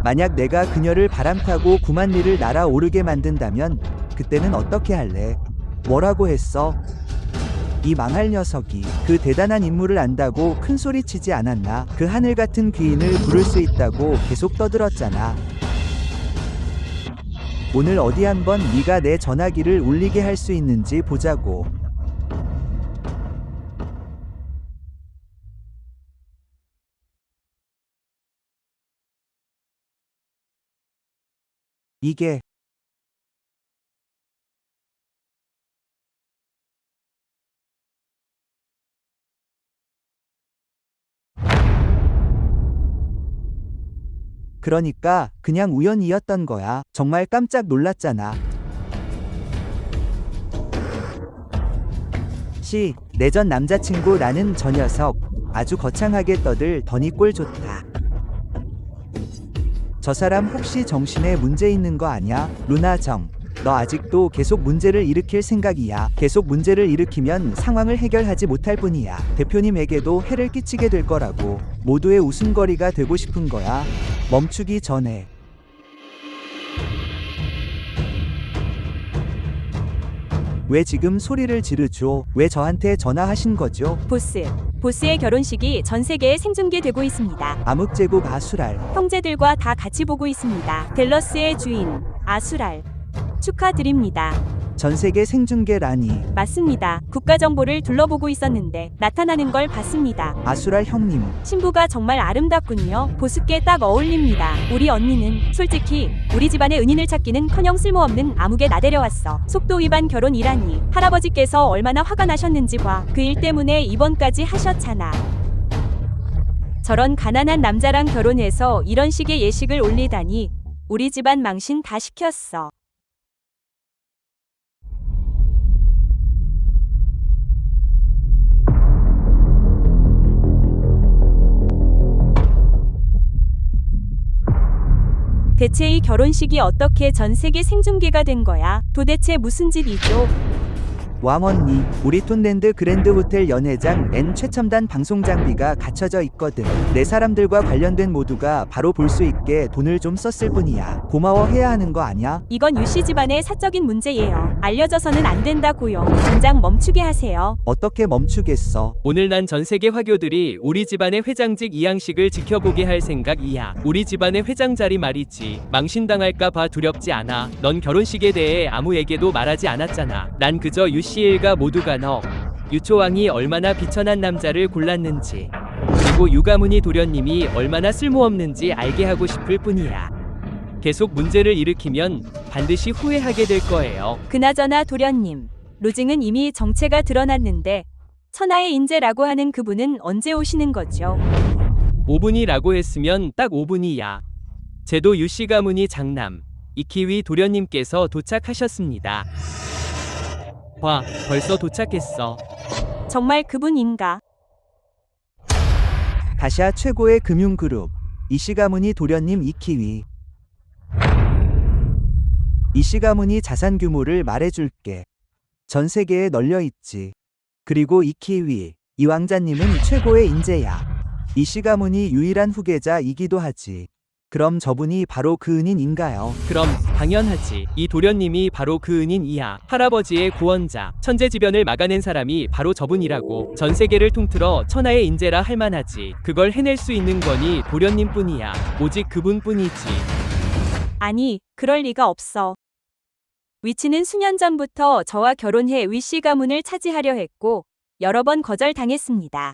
만약 내가 그녀를 바람타고 9만 리를 날아오르게 만든다면 그때는 어떻게 할래? 뭐라고 했어? 이 망할 녀석이 그 대단한 인물을 안다고 큰 소리 치지 않았나? 그 하늘 같은 귀인을 부를 수 있다고 계속 떠들었잖아. 오늘 어디 한번 네가 내 전화기를 울리게 할 수 있는지 보자고. 이게 그러니까 그냥 우연이었던 거야. 정말 깜짝 놀랐잖아. 내 전 남자친구라는 저 녀석 아주 거창하게 떠들 더니 꼴 좋다. 저 사람 혹시 정신에 문제 있는 거 아냐? 루나정, 너 아직도 계속 문제를 일으킬 생각이야. 계속 문제를 일으키면 상황을 해결하지 못할 뿐이야. 대표님에게도 해를 끼치게 될 거라고. 모두의 웃음거리가 되고 싶은 거야. 멈추기 전에. 왜 지금 소리를 지르죠? 왜 저한테 전화하신 거죠? 보스의 결혼식이 전 세계에 생중계되고 있습니다. 암흑제국 아수랄. 형제들과 다 같이 보고 있습니다. 델러스의 주인, 아수랄. 축하드립니다. 전 세계 생중계라니. 맞습니다. 국가정보를 둘러보고 있었는데 나타나는 걸 봤습니다. 아수랄 형님. 신부가 정말 아름답군요. 보스께 딱 어울립니다. 우리 언니는 솔직히 우리 집안의 은인을 찾기는커녕 쓸모없는 아무개 나데려왔어. 속도 위반 결혼이라니. 할아버지께서 얼마나 화가 나셨는지 봐. 그 일 때문에 입원까지 하셨잖아. 저런 가난한 남자랑 결혼해서 이런 식의 예식을 올리다니. 우리 집안 망신 다 시켰어. 대체 이 결혼식이 어떻게 전 세계 생중계가 된 거야? 도대체 무슨 짓이죠? 왕언니, 우리 톤랜드 그랜드 호텔 연회장 N 최첨단 방송 장비가 갖춰져 있거든. 내 사람들과 관련된 모두가 바로 볼 수 있게 돈을 좀 썼을 뿐이야. 고마워해야 하는 거 아냐? 이건 유씨 집안의 사적인 문제예요. 알려져서는 안 된다고요. 당장 멈추게 하세요. 어떻게 멈추겠어? 오늘 난 전 세계 화교들이 우리 집안의 회장직 이양식을 지켜보게 할 생각이야. 우리 집안의 회장 자리 말이지. 망신당할까 봐 두렵지 않아. 넌 결혼식에 대해 아무에게도 말하지 않았잖아. 난 그저 유씨일가 모두가 너 유초왕이 얼마나 비천한 남자를 골랐는지, 그리고 유가문이 도련님이 얼마나 쓸모없는지 알게 하고 싶을 뿐이야. 계속 문제를 일으키면 반드시 후회하게 될 거예요. 그나저나 도련님, 루징은 이미 정체가 드러났는데 천하의 인재라고 하는 그분은 언제 오시는 거죠? 5분이라고 했으면 딱 5분이야. 제도 유씨 가문이 장남 이키위 도련님께서 도착하셨습니다. 봐, 벌써 도착했어. 정말 그분인가? 다시아 최고의 금융그룹 이시가무니 도련님 이키위. 이시가무니 자산 규모를 말해줄게. 전 세계에 널려 있지. 그리고 이키위, 이 왕자님은 최고의 인재야. 이시가무니 유일한 후계자이기도 하지. 그럼 저분이 바로 그 은인인가요? 그럼 당연하지. 이 도련님이 바로 그 은인이야. 할아버지의 구원자, 천재지변을 막아낸 사람이 바로 저분이라고. 전 세계를 통틀어 천하의 인재라 할 만하지. 그걸 해낼 수 있는 거니 도련님뿐이야. 오직 그분뿐이지. 아니, 그럴 리가 없어. 위치는 수년 전부터 저와 결혼해 위씨 가문을 차지하려 했고 여러 번 거절당했습니다.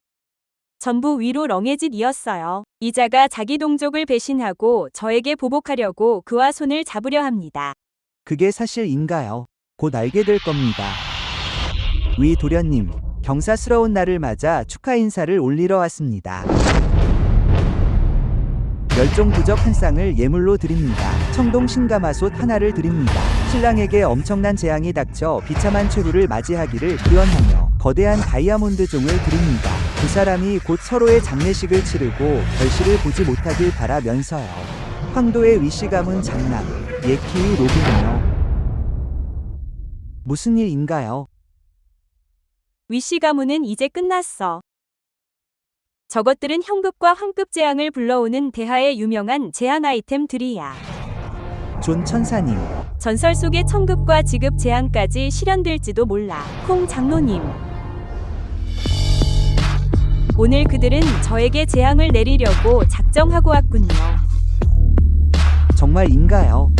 전부 위로 렁해짓이었어요. 이자가 자기 동족을 배신하고 저에게 보복하려고 그와 손을 잡으려 합니다. 그게 사실인가요? 곧 알게 될 겁니다. 위 도련님, 경사스러운 날을 맞아 축하 인사를 올리러 왔습니다. 멸종부적 한 쌍을 예물로 드립니다. 청동 신가마솥 하나를 드립니다. 신랑에게 엄청난 재앙이 닥쳐 비참한 최후를 맞이하기를 기원하며 거대한 다이아몬드 종을 드립니다. 두 사람이 곧 서로의 장례식을 치르고 결실을 보지 못하길 바라면서요. 황도의 위씨 가문 장남 예키위 로빈이요. 무슨 일인가요? 위씨 가문은 이제 끝났어. 저것들은 현급과 황급 재앙을 불러오는 대하의 유명한 재앙 아이템들이야. 존 천사님, 전설 속의 천급과 지급 재앙까지 실현될지도 몰라. 콩 장로님. 오늘 그들은 저에게 재앙을 내리려고 작정하고 왔군요. 정말인가요?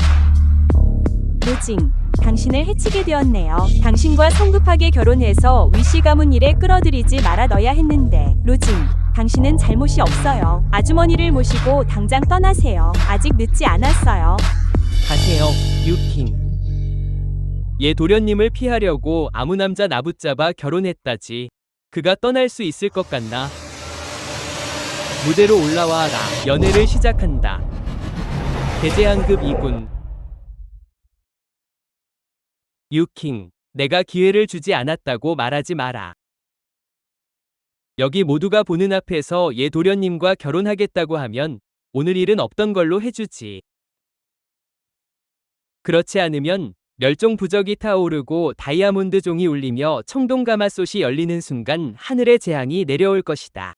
루징, 당신을 해치게 되었네요. 당신과 성급하게 결혼해서 위씨 가문 일에 끌어들이지 말아둬야 했는데. 루징, 당신은 잘못이 없어요. 아주머니를 모시고 당장 떠나세요. 아직 늦지 않았어요. 가세요, 유킹. 얘 도련님을 피하려고 아무 남자 나붙잡아 결혼했다지. 그가 떠날 수 있을 것 같나? 무대로 올라와라. 연애를 시작한다. 대재앙급 2군. 유킹, 내가 기회를 주지 않았다고 말하지 마라. 여기 모두가 보는 앞에서 얘 도련님과 결혼하겠다고 하면 오늘 일은 없던 걸로 해주지. 그렇지 않으면 멸종부적이 타오르고 다이아몬드 종이 울리며 청동가마솥이 열리는 순간 하늘의 재앙이 내려올 것이다.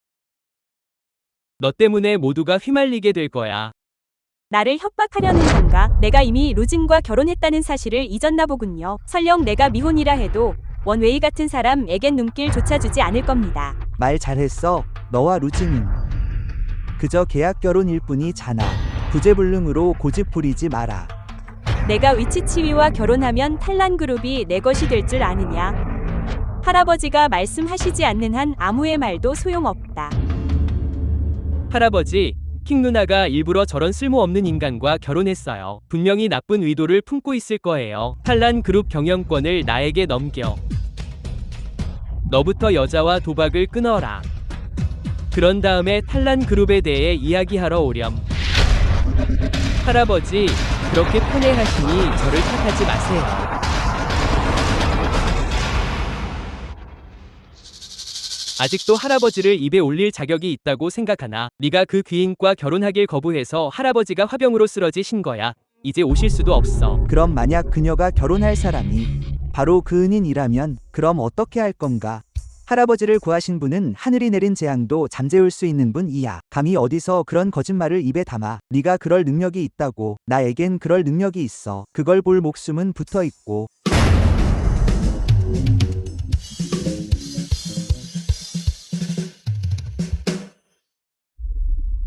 너 때문에 모두가 휘말리게 될 거야. 나를 협박하려는 건가? 내가 이미 루징과 결혼했다는 사실을 잊었나 보군요. 설령 내가 미혼이라 해도 원웨이 같은 사람에겐 눈길조차 주지 않을 겁니다. 말 잘했어. 너와 루징은 그저 계약 결혼일 뿐이잖아. 부재불능으로 고집 부리지 마라. 내가 위치치위와 결혼하면 탈란그룹이 내 것이 될 줄 아느냐? 할아버지가 말씀하시지 않는 한 아무의 말도 소용없다. 할아버지, 킹 누나가 일부러 저런 쓸모없는 인간과 결혼했어요. 분명히 나쁜 의도를 품고 있을 거예요. 탈란 그룹 경영권을 나에게 넘겨. 너부터 여자와 도박을 끊어라. 그런 다음에 탈란 그룹에 대해 이야기하러 오렴. 할아버지, 그렇게 편애하시니 저를 탓하지 마세요. 아직도 할아버지를 입에 올릴 자격이 있다고 생각하나? 네가 그 귀인과 결혼하길 거부해서 할아버지가 화병으로 쓰러지신 거야. 이제 오실 수도 없어. 그럼 만약 그녀가 결혼할 사람이 바로 그 은인이라면 그럼 어떻게 할 건가? 할아버지를 구하신 분은 하늘이 내린 재앙도 잠재울 수 있는 분이야. 감히 어디서 그런 거짓말을 입에 담아. 네가 그럴 능력이 있다고. 나에겐 그럴 능력이 있어. 그걸 볼 목숨은 붙어 있고.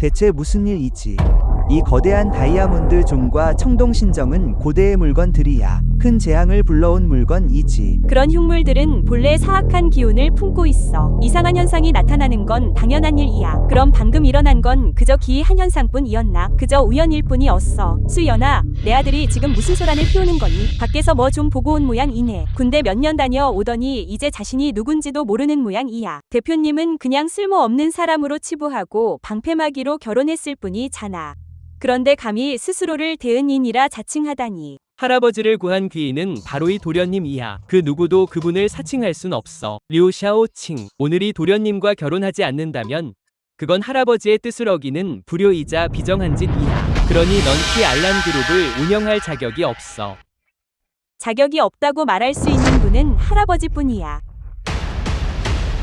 대체 무슨 일이지? 이 거대한 다이아몬드 종과 청동신정은 고대의 물건들이야. 큰 재앙을 불러온 물건이지. 그런 흉물들은 본래 사악한 기운을 품고 있어. 이상한 현상이 나타나는 건 당연한 일이야. 그럼 방금 일어난 건 그저 기이한 현상뿐이었나? 그저 우연일 뿐이었어. 수연아, 내 아들이 지금 무슨 소란을 피우는 거니? 밖에서 뭐 좀 보고 온 모양이네. 군대 몇 년 다녀오더니 이제 자신이 누군지도 모르는 모양이야. 대표님은 그냥 쓸모없는 사람으로 치부하고 방패막이로 결혼했을 뿐이잖아. 그런데 감히 스스로를 대은인이라 자칭하다니. 할아버지를 구한 귀인은 바로 이 도련님이야. 그 누구도 그분을 사칭할 순 없어. 류샤오칭, 오늘이 도련님과 결혼하지 않는다면 그건 할아버지의 뜻을 어기는 불효이자 비정한 짓이야. 그러니 넌 키 알란 그룹을 운영할 자격이 없어. 자격이 없다고 말할 수 있는 분은 할아버지뿐이야.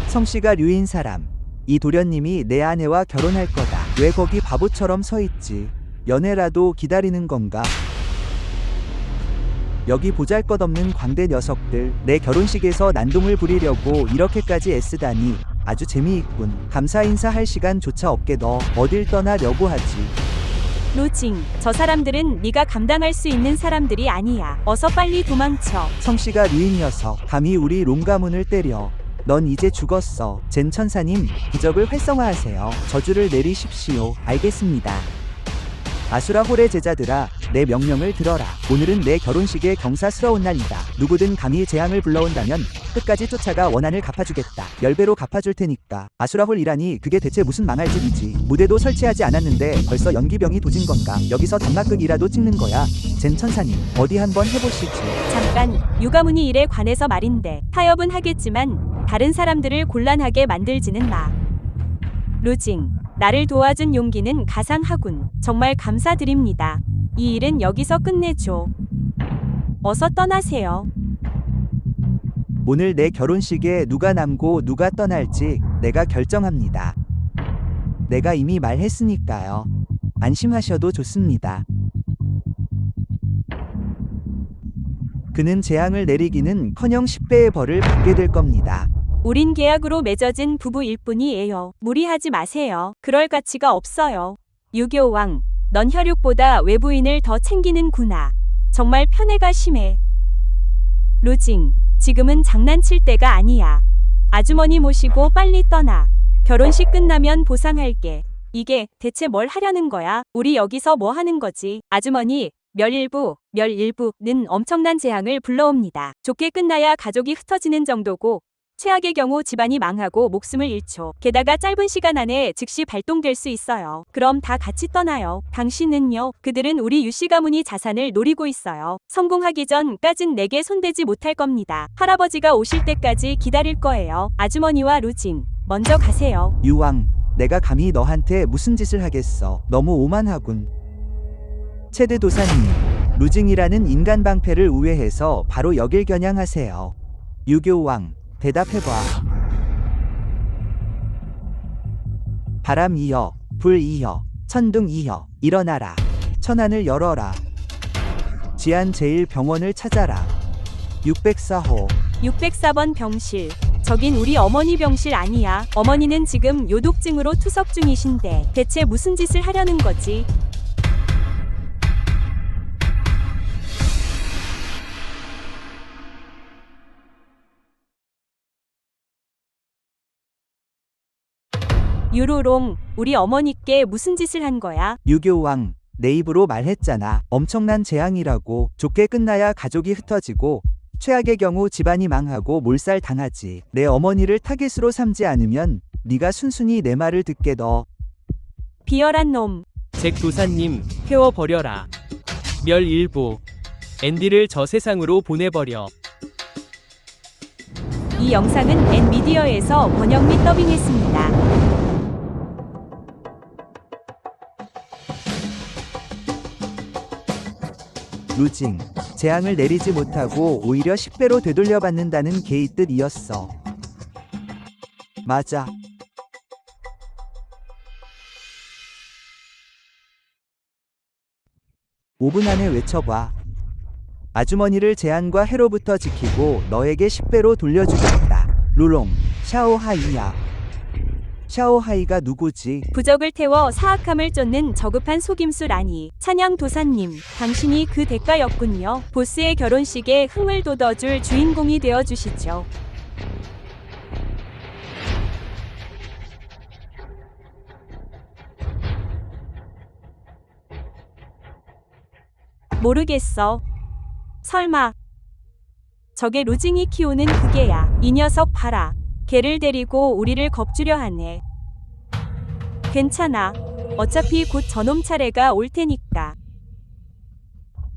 성씨가 류인 사람. 이 도련님이 내 아내와 결혼할 거다. 왜 거기 바보처럼 서 있지? 연애라도 기다리는 건가? 여기 보잘것없는 광대 녀석들, 내 결혼식에서 난동을 부리려고 이렇게까지 애쓰다니 아주 재미있군. 감사 인사할 시간조차 없게 너 어딜 떠나려고 하지? 루징, 저 사람들은 네가 감당할 수 있는 사람들이 아니야. 어서 빨리 도망쳐. 성씨가 류인 녀석, 감히 우리 롱가문을 때려. 넌 이제 죽었어. 젠 천사님, 기적을 활성화하세요. 저주를 내리십시오. 알겠습니다. 아수라 홀의 제자들아, 내 명령을 들어라. 오늘은 내 결혼식의 경사스러운 날이다. 누구든 감히 재앙을 불러온다면 끝까지 쫓아가 원한을 갚아주겠다. 10배로 갚아줄 테니까. 아수라 홀이라니 그게 대체 무슨 망할 짓이지. 무대도 설치하지 않았는데 벌써 연기병이 도진 건가? 여기서 단막극이라도 찍는 거야. 젠 천사님, 어디 한번 해보시지. 잠깐, 유가문이 일에 관해서 말인데 타협은 하겠지만 다른 사람들을 곤란하게 만들지는 마. 루징, 나를 도와준 용기는 가상하군. 정말 감사드립니다. 이 일은 여기서 끝내줘. 어서 떠나세요. 오늘 내 결혼식에 누가 남고 누가 떠날지 내가 결정합니다. 내가 이미 말했으니까요. 안심하셔도 좋습니다. 그는 재앙을 내리기는커녕 10배의 벌을 받게 될 겁니다. 우린 계약으로 맺어진 부부일 뿐이에요. 무리하지 마세요. 그럴 가치가 없어요. 유교왕, 넌 혈육보다 외부인을 더 챙기는구나. 정말 편애가 심해. 루징, 지금은 장난칠 때가 아니야. 아주머니 모시고 빨리 떠나. 결혼식 끝나면 보상할게. 이게 대체 뭘 하려는 거야? 우리 여기서 뭐 하는 거지? 아주머니, 멸일부는 엄청난 재앙을 불러옵니다. 좋게 끝나야 가족이 흩어지는 정도고 최악의 경우 집안이 망하고 목숨을 잃죠. 게다가 짧은 시간 안에 즉시 발동될 수 있어요. 그럼 다 같이 떠나요. 당신은요? 그들은 우리 유씨 가문이 자산을 노리고 있어요. 성공하기 전까진 내게 손대지 못할 겁니다. 할아버지가 오실 때까지 기다릴 거예요. 아주머니와 루징, 먼저 가세요. 유왕, 내가 감히 너한테 무슨 짓을 하겠어. 너무 오만하군. 체드 도사님, 루징이라는 인간 방패를 우회해서 바로 여길 겨냥하세요. 유교왕, 대답해봐. 바람 이여, 불 이여, 천둥 이여, 일어나라. 천안을 열어라. 지안 제1병원을 찾아라. 604호. 604번 병실. 저긴 우리 어머니 병실 아니야. 어머니는 지금 요독증으로 투석 중이신데 대체 무슨 짓을 하려는 거지? 유로롱, 우리 어머니께 무슨 짓을 한 거야? 유교왕, 내 입으로 말했잖아. 엄청난 재앙이라고. 좋게 끝나야 가족이 흩어지고 최악의 경우 집안이 망하고 몰살당하지. 내 어머니를 타겟으로 삼지 않으면 네가 순순히 내 말을 듣게 너. 비열한 놈. 잭 도사님, 태워버려라. 멸일부, 앤디를 저 세상으로 보내버려. 이 영상은 N미디어에서 번역 및 더빙했습니다. 루징, 재앙을 내리지 못하고 오히려 10배로 되돌려받는다는 개의 뜻이었어. 맞아. 5분 안에 외쳐봐. 아주머니를 재앙과 해로부터 지키고 너에게 10배로 돌려주겠다. 루롱, 샤오하이야. 샤오하이가 누구지? 부적을 태워 사악함을 쫓는 저급한 속임수 라니. 찬양 도사님, 당신이 그 대가였군요. 보스의 결혼식에 흥을 돋워줄 주인공이 되어 주시죠. 모르겠어. 설마 저게 루징이 키우는 그 개야. 이 녀석 봐라. 개를 데리고 우리를 겁주려 하네. 괜찮아. 어차피 곧 저놈 차례가 올 테니까.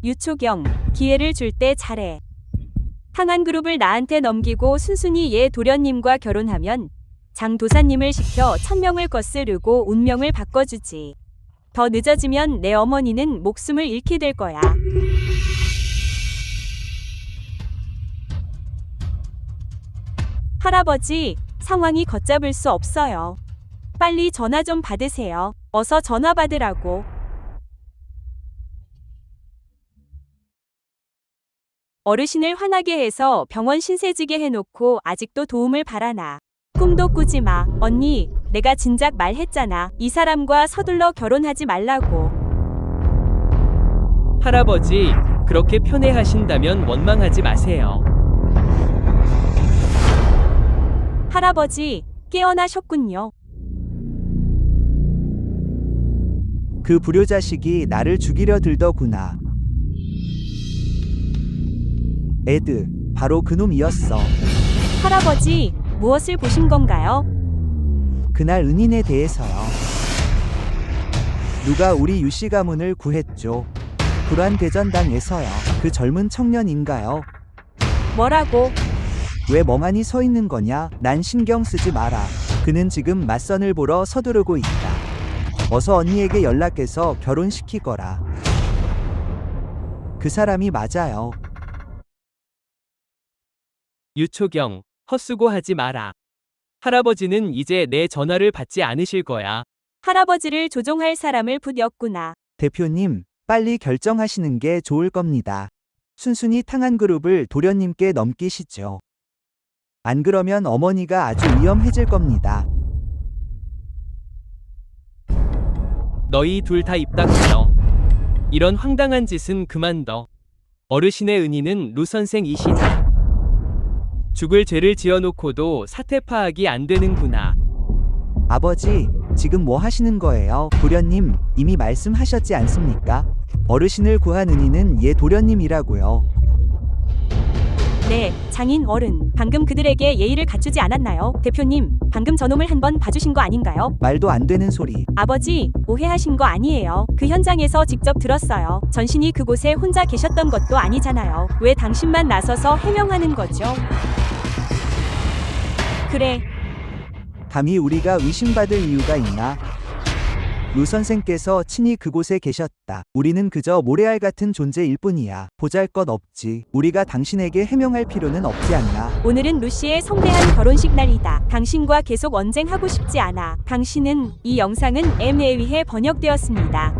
유초경, 기회를 줄 때 잘해. 탕한그룹을 나한테 넘기고 순순히 얘 도련님과 결혼하면 장 도사님을 시켜 천명을 거스르고 운명을 바꿔주지. 더 늦어지면 내 어머니는 목숨을 잃게 될 거야. 할아버지, 상황이 걷잡을 수 없어요. 빨리 전화 좀 받으세요. 어서 전화 받으라고. 어르신을 화나게 해서 병원 신세지게 해놓고 아직도 도움을 바라나. 꿈도 꾸지 마. 언니, 내가 진작 말했잖아. 이 사람과 서둘러 결혼하지 말라고. 할아버지, 그렇게 편애하신다면 원망하지 마세요. 할아버지, 깨어나셨군요. 그 불효자식이 나를 죽이려 들더구나. 에드, 바로 그놈이었어. 할아버지, 무엇을 보신 건가요? 그날 은인에 대해서요. 누가 우리 유씨 가문을 구했죠? 불안대전당에서요. 그 젊은 청년인가요? 뭐라고? 왜 멍하니 서 있는 거냐? 난 신경 쓰지 마라. 그는 지금 맞선을 보러 서두르고 있다. 어서 언니에게 연락해서 결혼시키거라. 그 사람이 맞아요. 유초경, 헛수고하지 마라. 할아버지는 이제 내 전화를 받지 않으실 거야. 할아버지를 조종할 사람을 부렸구나. 대표님, 빨리 결정하시는 게 좋을 겁니다. 순순히 탕한그룹을 도련님께 넘기시죠. 안 그러면 어머니가 아주 위험해질 겁니다. 너희 둘 다 입 닥쳐. 이런 황당한 짓은 그만둬. 어르신의 은희는 루 선생이시다. 죽을 죄를 지어놓고도 사태 파악이 안 되는구나. 아버지, 지금 뭐 하시는 거예요? 도련님, 이미 말씀하셨지 않습니까? 어르신을 구한 은희는 얘 도련님이라고요. 네, 장인 어른. 방금 그들에게 예의를 갖추지 않았나요? 대표님, 방금 저놈을 한번 봐주신 거 아닌가요? 말도 안 되는 소리. 아버지, 오해하신 거 아니에요. 그 현장에서 직접 들었어요. 전신이 그곳에 혼자 계셨던 것도 아니잖아요. 왜 당신만 나서서 해명하는 거죠? 그래, 감히 우리가 의심받을 이유가 있나? 루 선생께서 친히 그곳에 계셨다. 우리는 그저 모래알 같은 존재일 뿐이야. 보잘것없지. 우리가 당신에게 해명할 필요는 없지 않나? 오늘은 루시의 성대한 결혼식 날이다. 당신과 계속 언쟁하고 싶지 않아. 당신은, 이 영상은 M에 의해 번역되었습니다.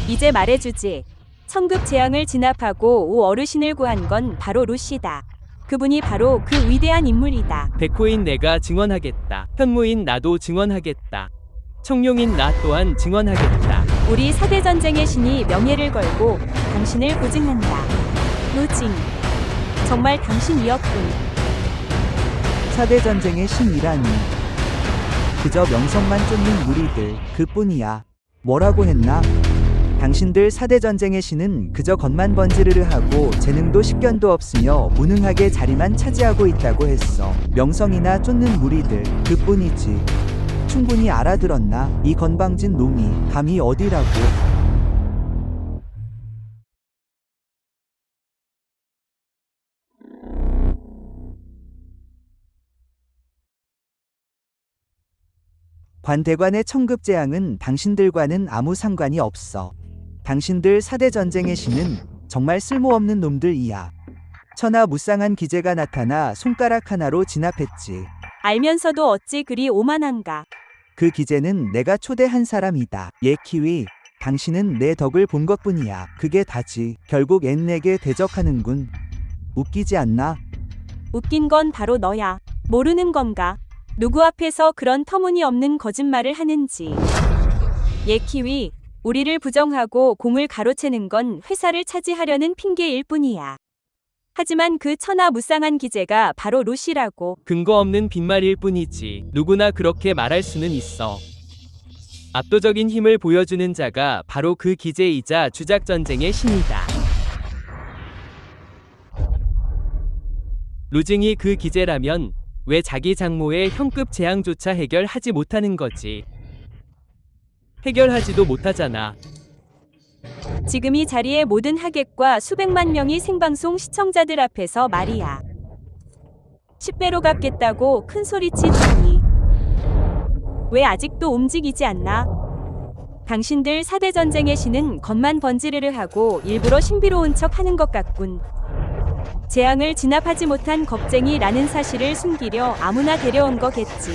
이제 말해주지. 천급 재앙을 진압하고 오 어르신을 구한 건 바로 루시다. 그분이 바로 그 위대한 인물이다. 백호인 내가 증언하겠다. 현무인 나도 증언하겠다. 청룡인 나 또한 증언하겠다. 우리 4대 전쟁의 신이 명예를 걸고 당신을 보증한다. 루징, 정말 당신이었군. 4대 전쟁의 신이라니. 그저 명성만 쫓는 무리들, 그뿐이야. 뭐라고 했나? 당신들 4대 전쟁의 신은 그저 겉만 번지르르 하고 재능도 식견도 없으며 무능하게 자리만 차지하고 있다고 했어. 명성이나 쫓는 무리들, 그뿐이지. 충분히 알아들었나? 이 건방진 놈이 감히 어디라고? 관대관의 청급재앙은 당신들과는 아무 상관이 없어. 당신들 4대 전쟁의 신은 정말 쓸모없는 놈들이야. 천하무쌍한 기재가 나타나 손가락 하나로 진압했지. 알면서도 어찌 그리 오만한가. 그 기재는 내가 초대한 사람이다. 예 키위, 당신은 내 덕을 본 것뿐이야. 그게 다지. 결국 앤 내게 대적하는군. 웃기지 않나? 웃긴 건 바로 너야. 모르는 건가? 누구 앞에서 그런 터무니없는 거짓말을 하는지. 키위, 우리를 부정하고 공을 가로채는 건 회사를 차지하려는 핑계일 뿐이야. 하지만 그 천하무쌍한 기재가 바로 루시라고. 근거 없는 빈말일 뿐이지. 누구나 그렇게 말할 수는 있어. 압도적인 힘을 보여주는 자가 바로 그 기재이자 주작전쟁의 신이다. 루징이 그 기재라면 왜 자기 장모의 형급 재앙조차 해결하지 못하는 거지? 해결하지도 못하잖아. 지금 이 자리에 모든 하객과 수백만 명의 생방송 시청자들 앞에서 말이야. 10배로 갚겠다고 큰 소리치더니 왜 아직도 움직이지 않나? 당신들 4대 전쟁의 신은 겉만 번지르르 하고 일부러 신비로운 척 하는 것 같군. 재앙을 진압하지 못한 겁쟁이라는 사실을 숨기려 아무나 데려온 거겠지.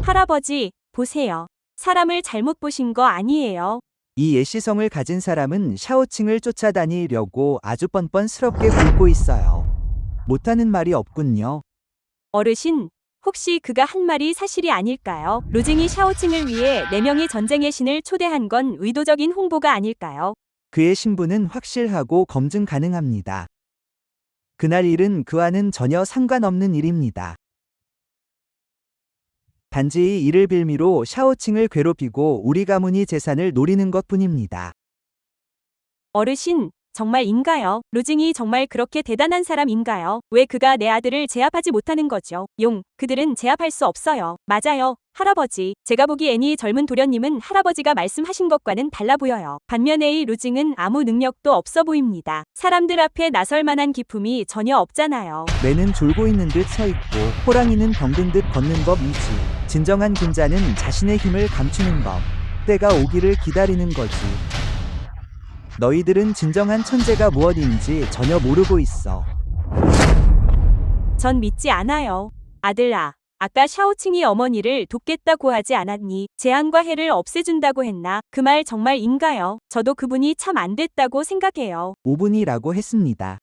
할아버지, 보세요. 사람을 잘못 보신 거 아니에요. 이 예시성을 가진 사람은 샤오칭을 쫓아다니려고 아주 뻔뻔스럽게 굴고 있어요. 못하는 말이 없군요. 어르신, 혹시 그가 한 말이 사실이 아닐까요? 루징이 샤오칭을 위해 4명의 전쟁의 신을 초대한 건 의도적인 홍보가 아닐까요? 그의 신분은 확실하고 검증 가능합니다. 그날 일은 그와는 전혀 상관없는 일입니다. 단지 이 일을 빌미로 샤오칭을 괴롭히고 우리 가문이 재산을 노리는 것뿐입니다. 어르신, 정말인가요? 루징이 정말 그렇게 대단한 사람인가요? 왜 그가 내 아들을 제압하지 못하는 거죠? 그들은 제압할 수 없어요. 맞아요, 할아버지. 제가 보기엔 이 젊은 도련님은 할아버지가 말씀하신 것과는 달라 보여요. 반면에 이 루징은 아무 능력도 없어 보입니다. 사람들 앞에 나설 만한 기품이 전혀 없잖아요. 매는 졸고 있는 듯 서 있고 호랑이는 병든 듯 걷는 법이지. 진정한 군자는 자신의 힘을 감추는 법. 때가 오기를 기다리는 거지. 너희들은 진정한 천재가 무엇인지 전혀 모르고 있어. 전 믿지 않아요. 아들아, 아까 샤오칭이 어머니를 돕겠다고 하지 않았니? 재앙과 해를 없애준다고 했나? 그 말 정말인가요? 저도 그분이 참 안 됐다고 생각해요. 5분이라고 했습니다.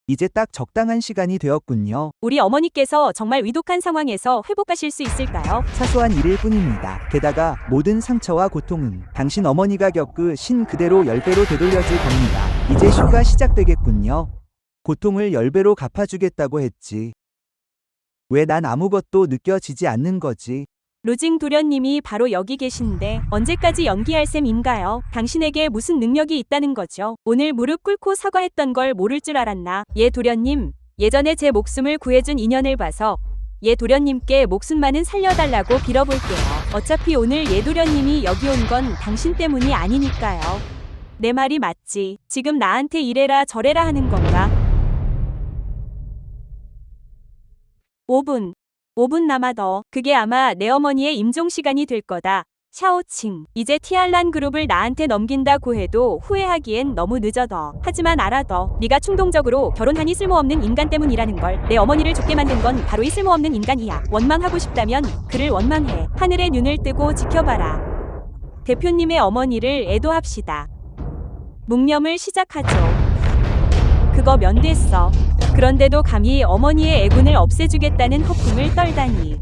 이제 딱 적당한 시간이 되었군요. 우리 어머니께서 정말 위독한 상황에서 회복하실 수 있을까요? 사소한 일일 뿐입니다. 게다가 모든 상처와 고통은 당신 어머니가 겪으신 그대로 10배로 되돌려질 겁니다. 이제 쇼가 시작되겠군요. 고통을 10배로 갚아주겠다고 했지. 왜 난 아무것도 느껴지지 않는 거지? 루징 도련님이 바로 여기 계신데 언제까지 연기할 셈인가요? 당신에게 무슨 능력이 있다는 거죠? 오늘 무릎 꿇고 사과했던 걸 모를 줄 알았나? 도련님, 예전에 제 목숨을 구해준 인연을 봐서 도련님께 목숨만은 살려달라고 빌어볼게요. 어차피 오늘 도련님이 여기 온 건 당신 때문이 아니니까요. 내 말이 맞지? 지금 나한테 이래라 저래라 하는 건가? 5분 남아더. 그게 아마 내 어머니의 임종 시간이 될 거다. 샤오칭, 이제 티알란 그룹을 나한테 넘긴다고 해도 후회하기엔 너무 늦어더. 하지만 알아더. 네가 충동적으로 결혼하니 쓸모없는 인간 때문이라는 걸. 내 어머니를 죽게 만든 건 바로 이 쓸모없는 인간이야. 원망하고 싶다면 그를 원망해. 하늘에 눈을 뜨고 지켜봐라. 대표님의 어머니를 애도합시다. 묵념을 시작하죠. 그거 면됐어. 그런데도 감히 어머니의 애군을 없애주겠다는 허풍을 떨다니.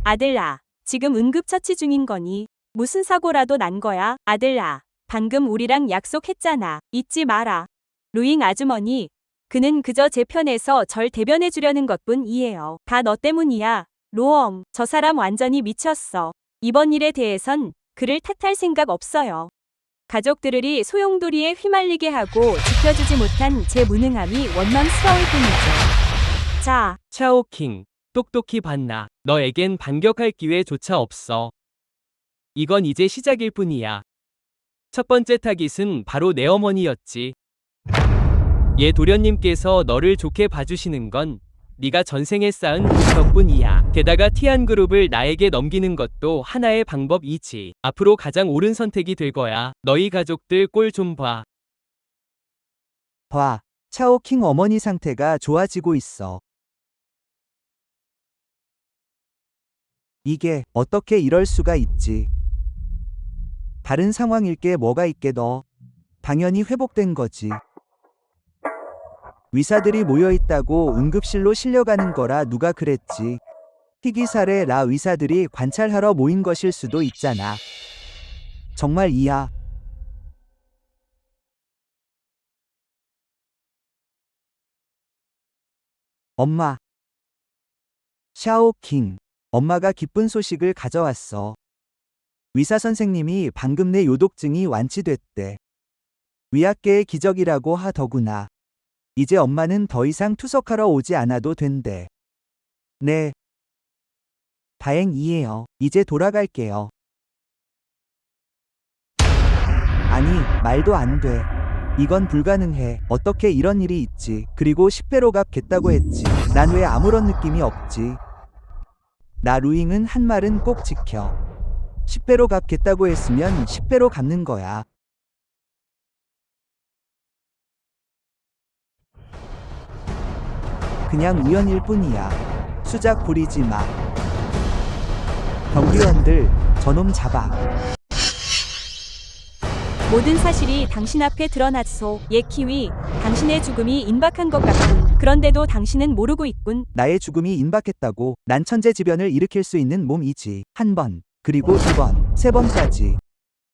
아들아, 지금 응급처치 중인 거니? 무슨 사고라도 난 거야? 아들아, 방금 우리랑 약속했잖아. 잊지 마라. 루잉 아주머니, 그는 그저 제 편에서 절 대변해 주려는 것뿐이에요. 다 너 때문이야. 로엄, 저 사람 완전히 미쳤어. 이번 일에 대해선 그를 탓할 생각 없어요. 가족들이 소용돌이에 휘말리게 하고 지켜주지 못한 제 무능함이 원망스러울 뿐이죠. 자, 샤오킹, 똑똑히 봤나? 너에겐 반격할 기회조차 없어. 이건 이제 시작일 뿐이야. 첫 번째 타깃은 바로 내 어머니였지. 도련님께서 너를 좋게 봐주시는 건 네가 전생에 쌓은 그 덕분이야. 게다가 티안그룹을 나에게 넘기는 것도 하나의 방법이지. 앞으로 가장 옳은 선택이 될 거야. 너희 가족들 꼴 좀 봐. 봐, 샤오킹 어머니 상태가 좋아지고 있어. 이게 어떻게 이럴 수가 있지? 다른 상황일 게 뭐가 있게 너. 당연히 회복된 거지. 위사들이 모여있다고 응급실로 실려가는 거라 누가 그랬지. 희귀사례 라 의사들이 관찰하러 모인 것일 수도 있잖아. 정말 이야. 엄마. 샤오킹. 엄마가 기쁜 소식을 가져왔어. 의사 선생님이 방금 내 요독증이 완치됐대. 위약계의 기적이라고 하더구나. 이제 엄마는 더 이상 투석하러 오지 않아도 된대. 네. 다행이에요. 이제 돌아갈게요. 아니, 말도 안 돼. 이건 불가능해. 어떻게 이런 일이 있지. 그리고 10배로 갚겠다고 했지. 난 왜 아무런 느낌이 없지. 나 루잉은 한 말은 꼭 지켜. 10배로 갚겠다고 했으면 10배로 갚는 거야. 그냥 우연일 뿐이야. 수작 부리지 마. 경비원들, 저놈 잡아. 모든 사실이 당신 앞에 드러났소. 예 키위, 당신의 죽음이 임박한 것 같군. 그런데도 당신은 모르고 있군. 나의 죽음이 임박했다고. 난 천재지변을 일으킬 수 있는 몸이지. 한 번, 그리고 두 번, 세 번까지.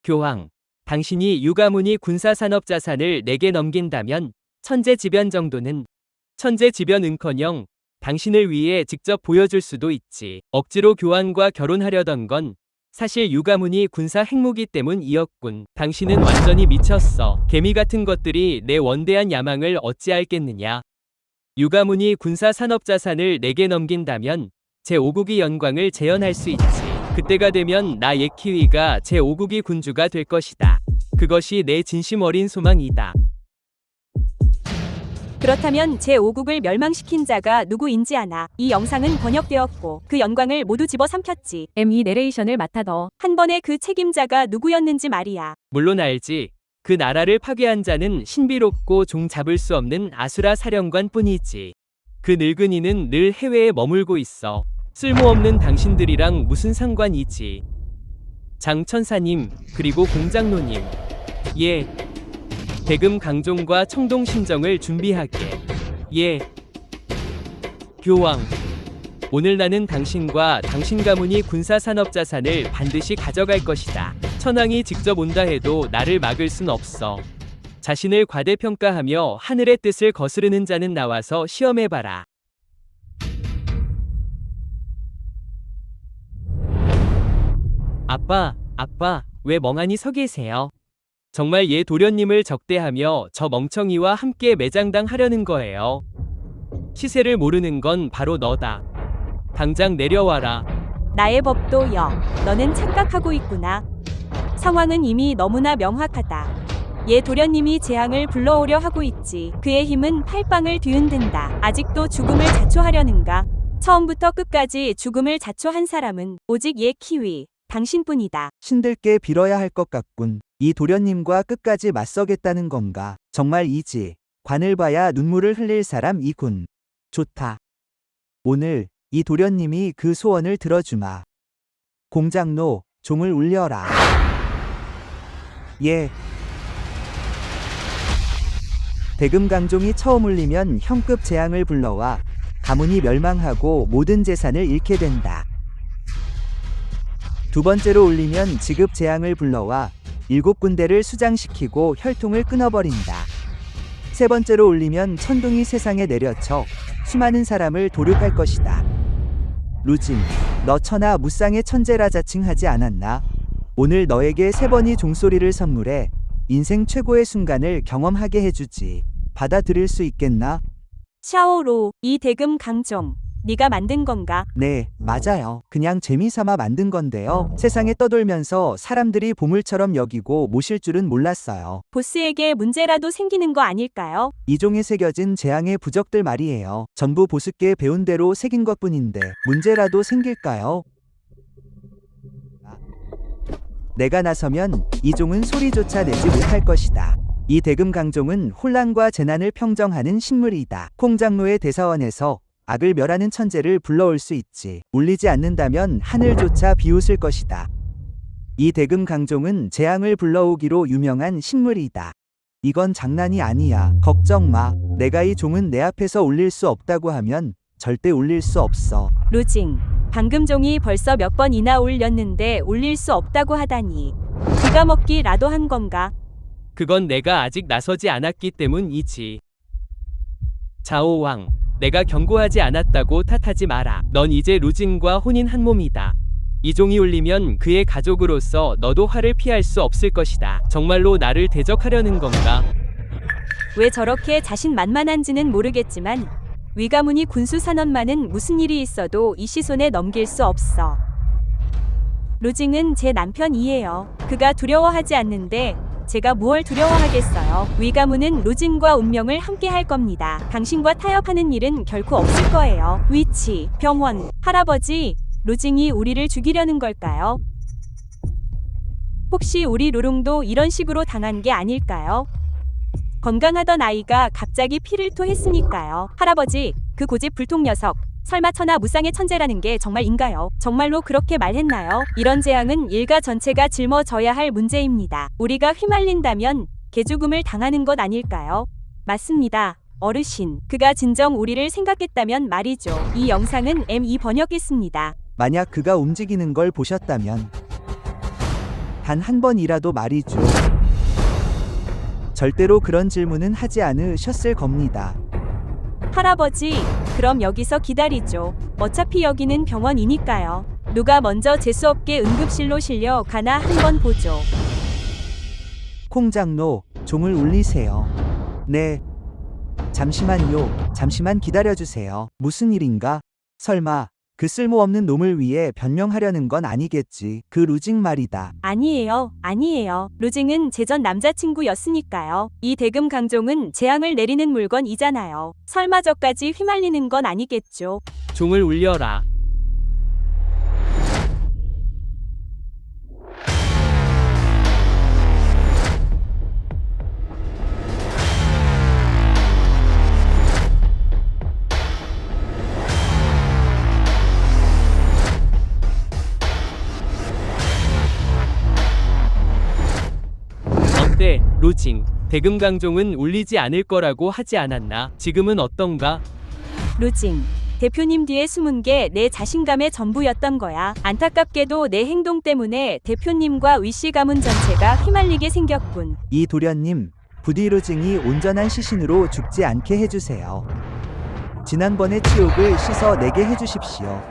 교황, 당신이 유가문이 군사산업자산을 내게 넘긴다면 천재지변 정도는 천재지변은커녕 당신을 위해 직접 보여줄 수도 있지. 억지로 교황과 결혼하려던 건 사실 유가문이 군사 핵무기 때문이었군. 당신은 완전히 미쳤어. 개미 같은 것들이 내 원대한 야망을 어찌알겠느냐. 유가문이 군사산업자산을 내게 넘긴다면 제5국의 영광을 재현할 수 있지. 그때가 되면 나 예키위가 제5국의 군주가 될 것이다. 그것이 내 진심 어린 소망이다. 그렇다면 제5국을 멸망시킨 자가 누구인지 아나. 이 영상은 번역되었고 그 영광을 모두 집어삼켰지. 이 내레이션을 맡아더. 한 번에 그 책임자가 누구였는지 말이야. 물론 알지. 그 나라를 파괴한 자는 신비롭고 종 잡을 수 없는 아수라 사령관 뿐이지. 그 늙은이는 늘 해외에 머물고 있어. 쓸모없는 당신들이랑 무슨 상관이지. 장천사님, 그리고 공장노님. 예. 대금 강종과 청동 신정을 준비하게. 예. 교황. 오늘 나는 당신과 당신 가문이 군사산업자산을 반드시 가져갈 것이다. 천황이 직접 온다 해도 나를 막을 순 없어. 자신을 과대평가하며 하늘의 뜻을 거스르는 자는 나와서 시험해봐라. 아빠, 왜 멍하니 서 계세요? 정말 얘 도련님을 적대하며 저 멍청이와 함께 매장당하려는 거예요. 시세를 모르는 건 바로 너다. 당장 내려와라. 나의 법도 여. 너는 착각하고 있구나. 상황은 이미 너무나 명확하다. 예 도련님이 재앙을 불러오려 하고 있지. 그의 힘은 팔방을 뒤흔든다. 아직도 죽음을 자초하려는가? 처음부터 끝까지 죽음을 자초한 사람은 오직 예 키위, 당신뿐이다. 신들께 빌어야 할 것 같군. 이 도련님과 끝까지 맞서겠다는 건가? 정말 이지. 관을 봐야 눈물을 흘릴 사람이군. 좋다. 오늘 이 도련님이 그 소원을 들어주마. 공장노, 종을 울려라. 예. 대금 강종이 처음 울리면 형급 재앙을 불러와 가문이 멸망하고 모든 재산을 잃게 된다. 두 번째로 울리면 지급 재앙을 불러와 7군데를 수장시키고 혈통을 끊어버린다. 세 번째로 울리면 천둥이 세상에 내려쳐 수많은 사람을 도륙할 것이다. 루진, 너 천하 무쌍의 천재라 자칭하지 않았나? 오늘 너에게 3번이 종소리를 선물해 인생 최고의 순간을 경험하게 해주지. 받아들일 수 있겠나? 샤오로, 이 대금 강종, 네가 만든 건가? 네, 맞아요. 그냥 재미삼아 만든 건데요. 세상에 떠돌면서 사람들이 보물처럼 여기고 모실 줄은 몰랐어요. 보스에게 문제라도 생기는 거 아닐까요? 이종에 새겨진 재앙의 부적들 말이에요. 전부 보스께 배운 대로 새긴 것뿐인데 문제라도 생길까요? 내가 나서면 이종은 소리조차 내지 못할 것이다. 이 대금 강종은 혼란과 재난을 평정하는 신물이다. 콩장로의 대사원에서 악을 멸하는 천재를 불러올 수 있지. 울리지 않는다면 하늘조차 비웃을 것이다. 이 대금 강종은 재앙을 불러오기로 유명한 신물이다. 이건 장난이 아니야. 걱정 마. 내가 이 종은 내 앞에서 울릴 수 없다고 하면 절대 울릴 수 없어. 루징, 방금 종이 벌써 몇 번이나 울렸는데 울릴 수 없다고 하다니. 기가 먹기라도 한 건가? 그건 내가 아직 나서지 않았기 때문이지. 자오왕, 내가 경고하지 않았다고 탓하지 마라. 넌 이제 루징과 혼인 한 몸이다. 이 종이 울리면 그의 가족으로서 너도 화를 피할 수 없을 것이다. 정말로 나를 대적하려는 건가? 왜 저렇게 자신만만한지는 모르겠지만 위가문이 군수산원만은 무슨 일이 있어도 이 시손에 넘길 수 없어. 루징은 제 남편이에요. 그가 두려워하지 않는데 제가 무얼 두려워하겠어요. 위가문은 루징과 운명을 함께 할 겁니다. 당신과 타협하는 일은 결코 없을 거예요. 위치, 병원, 할아버지, 루징이 우리를 죽이려는 걸까요? 혹시 우리 루룽도 이런 식으로 당한 게 아닐까요? 건강하던 아이가 갑자기 피를 토했으니까요. 할아버지, 그 고집 불통 녀석. 설마 천하 무쌍의 천재라는 게 정말인가요? 정말로 그렇게 말했나요? 이런 재앙은 일가 전체가 짊어져야 할 문제입니다. 우리가 휘말린다면 개죽음을 당하는 것 아닐까요? 맞습니다. 어르신, 그가 진정 우리를 생각했다면 말이죠. 이 영상은 M2 번역했습니다. 만약 그가 움직이는 걸 보셨다면 단 한 번이라도 말이죠. 절대로 그런 질문은 하지 않으셨을 겁니다. 할아버지, 그럼 여기서 기다리죠. 어차피 여기는 병원이니까요. 누가 먼저 재수없게 응급실로 실려 가나 한번 보죠. 콩장로, 종을 울리세요. 네. 잠시만요. 잠시만 기다려주세요. 무슨 일인가? 설마 그 쓸모없는 놈을 위해 변명하려는 건 아니겠지. 그 루징 말이다. 아니에요. 루징은 제 전 남자친구였으니까요. 이 대금 강종은 재앙을 내리는 물건이잖아요. 설마 저까지 휘말리는 건 아니겠죠. 종을 울려라. 어때, 루징? 대금 강종은 울리지 않을 거라고 하지 않았나? 지금은 어떤가? 루징, 대표님 뒤에 숨은 게 내 자신감의 전부였던 거야. 안타깝게도 내 행동 때문에 대표님과 위씨 가문 전체가 휘말리게 생겼군. 이 도련님, 부디 루징이 온전한 시신으로 죽지 않게 해주세요. 지난번의 치욕을 씻어내게 해주십시오.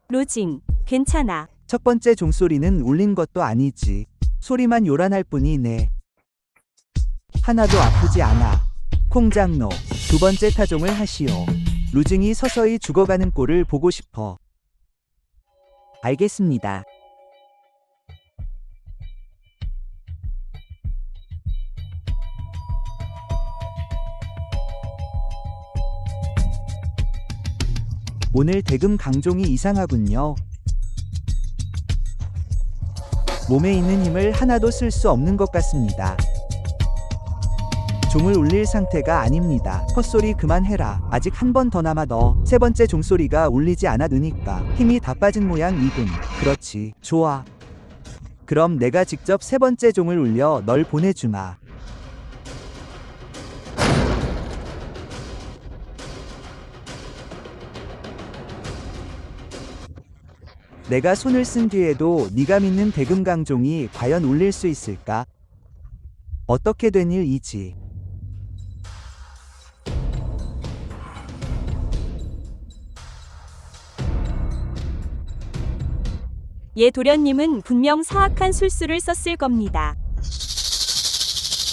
루징, 괜찮아. 첫 번째 종소리는 울린 것도 아니지. 소리만 요란할 뿐이네. 하나도 아프지 않아. 콩장로, 두 번째 타종을 하시오. 루징이 서서히 죽어가는 꼴을 보고 싶어. 알겠습니다. 오늘 대금 강종이 이상하군요. 몸에 있는 힘을 하나도 쓸 수 없는 것 같습니다. 종을 울릴 상태가 아닙니다. 헛소리 그만해라. 아직 한 번 더 남아 너. 세 번째 종소리가 울리지 않았으니까 힘이 다 빠진 모양이군. 그렇지. 좋아. 그럼 내가 직접 세 번째 종을 울려 널 보내주마. 내가 손을 쓴 뒤에도 네가 믿는 대금 강종이 과연 울릴 수 있을까? 어떻게 된 일이지? 예 도련님은 분명 사악한 술수를 썼을 겁니다.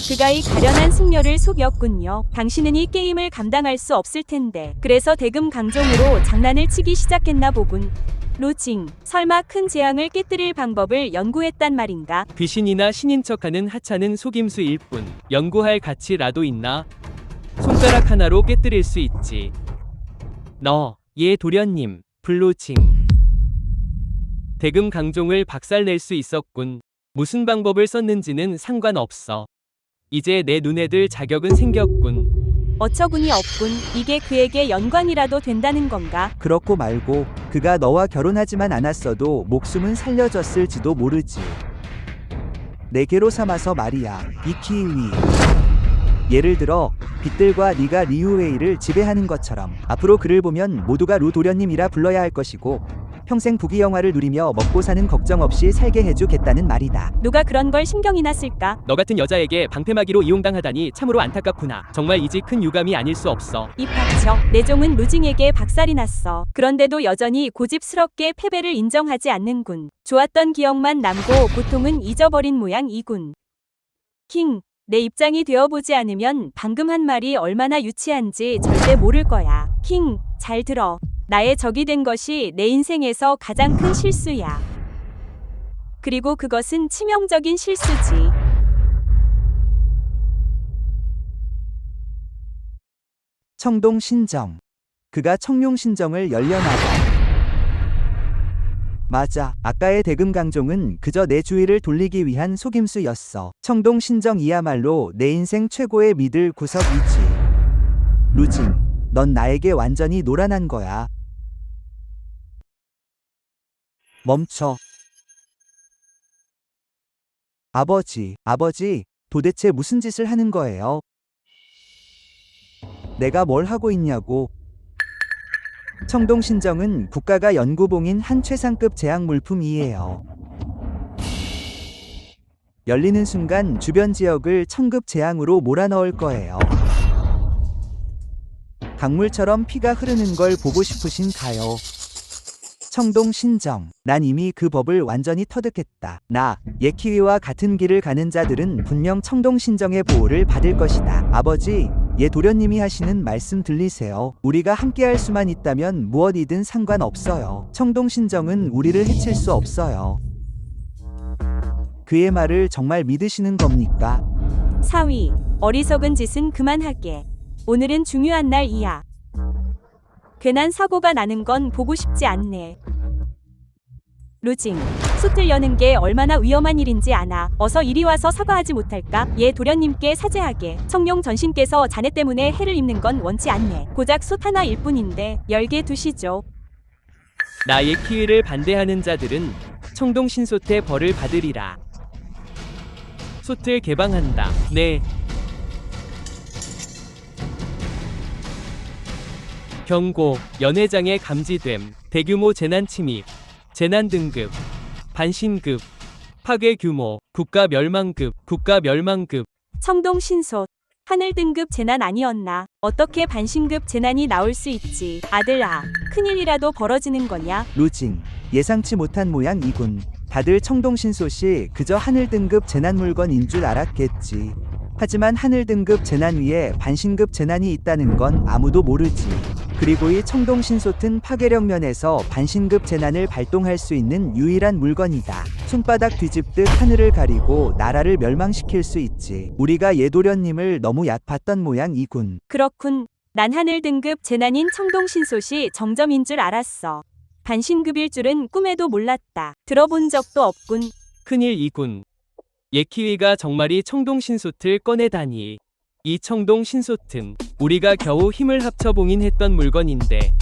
그가 이 가련한 승려를 속였군요. 당신은 이 게임을 감당할 수 없을 텐데. 그래서 대금 강종으로 장난을 치기 시작했나 보군. 루징, 설마 큰 재앙을 깨뜨릴 방법을 연구했단 말인가? 귀신이나 신인 척하는 하찮은 속임수일 뿐. 연구할 가치라도 있나? 손가락 하나로 깨뜨릴 수 있지. 예 도련님, 블루징. 대금 강종을 박살낼 수 있었군. 무슨 방법을 썼는지는 상관없어. 이제 내 눈에 들 자격은 생겼군. 어처구니 없군. 이게 그에게 연관이라도 된다는 건가? 그렇고 말고 그가 너와 결혼하지만 않았어도 목숨은 살려졌을지도 모르지. 내 개로 삼아서 말이야. 이키위. 예를 들어 빛들과 네가 리우웨이를 지배하는 것처럼 앞으로 그를 보면 모두가 루 도련님이라 불러야 할 것이고 평생 부귀 영화를 누리며 먹고 사는 걱정 없이 살게 해주겠다는 말이다. 누가 그런 걸 신경이나 쓸까? 너 같은 여자에게 방패막이로 이용당하다니 참으로 안타깝구나. 정말 이지 큰 유감이 아닐 수 없어. 입 닥쳐. 내 종은 루징에게 박살이 났어. 그런데도 여전히 고집스럽게 패배를 인정하지 않는군. 좋았던 기억만 남고 고통은 잊어버린 모양이군. 킹, 내 입장이 되어보지 않으면 방금 한 말이 얼마나 유치한지 절대 모를 거야. 킹, 잘 들어. 나의 적이 된 것이 내 인생에서 가장 큰 실수야. 그리고 그것은 치명적인 실수지. 청동 신정. 그가 청룡 신정을 열려나가. 맞아. 아까의 대금 강종은 그저 내 주의를 돌리기 위한 속임수였어. 청동 신정이야말로 내 인생 최고의 믿을 구석이지. 루징, 넌 나에게 완전히 노란한 거야. 멈춰. 아버지, 도대체 무슨 짓을 하는 거예요? 내가 뭘 하고 있냐고. 청동신정은 국가가 연구봉인 한 최상급 제약 물품이에요. 열리는 순간 주변 지역을 청급 재앙으로 몰아넣을 거예요. 강물처럼 피가 흐르는 걸 보고 싶으신가요? 청동신정. 난 이미 그 법을 완전히 터득했다. 나, 예키위와 같은 길을 가는 자들은 분명 청동신정의 보호를 받을 것이다. 아버지, 예 도련님이 하시는 말씀 들리세요? 우리가 함께할 수만 있다면 무엇이든 상관없어요. 청동신정은 우리를 해칠 수 없어요. 그의 말을 정말 믿으시는 겁니까? 사위, 어리석은 짓은 그만하게. 오늘은 중요한 날이야. 괜한 사고가 나는 건 보고 싶지 않네. 루징, 솥을 여는 게 얼마나 위험한 일인지 아나. 어서 이리 와서 사과하지 못할까? 예 도련님께 사죄하게. 청룡 전신께서 자네 때문에 해를 입는 건 원치 않네. 고작 솥 하나일 뿐인데 열게 두시죠. 나의 키위를 반대하는 자들은 청동 신소태 벌을 받으리라. 솥을 개방한다. 네. 경고, 연회장에 감지됨. 대규모 재난 침입, 재난 등급, 반신급, 파괴 규모, 국가 멸망급, 국가 멸망급. 청동 신솥. 하늘 등급 재난 아니었나? 어떻게 반신급 재난이 나올 수 있지? 아들아, 큰일이라도 벌어지는 거냐? 루징, 예상치 못한 모양이군. 다들 청동신솥이 그저 하늘 등급 재난 물건인 줄 알았겠지. 하지만 하늘 등급 재난 위에 반신급 재난이 있다는 건 아무도 모르지. 그리고 이 청동신솥은 파괴력 면에서 반신급 재난을 발동할 수 있는 유일한 물건이다. 손바닥 뒤집듯 하늘을 가리고 나라를 멸망시킬 수 있지. 우리가 예도련님을 너무 얕봤던 모양이군. 그렇군. 난 하늘 등급 재난인 청동 신솥이 정점인 줄 알았어. 반신급일 줄은 꿈에도 몰랐다. 들어본 적도 없군. 큰일이군. 예키위가 정말이 청동 신솥을 꺼내다니. 이 청동 신솥은 우리가 겨우 힘을 합쳐 봉인했던 물건인데.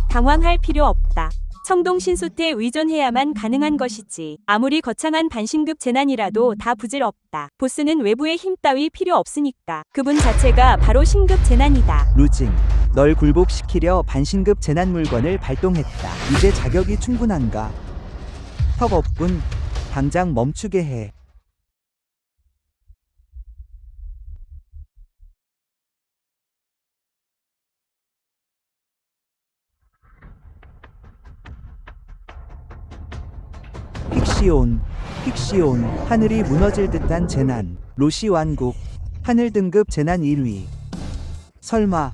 당황할 필요 없다. 청동 신솥에 의존해야만 가능한 것이지. 아무리 거창한 반신급 재난이라도 다 부질없다. 보스는 외부의 힘 따위 필요 없으니까. 그분 자체가 바로 신급 재난이다. 루징, 널 굴복시키려 반신급 재난 물건을 발동했다. 이제 자격이 충분한가? 턱 없군. 당장 멈추게 해. 픽시온, 하늘이 무너질 듯한 재난. 로시 왕국, 하늘 등급 재난 1위. 설마,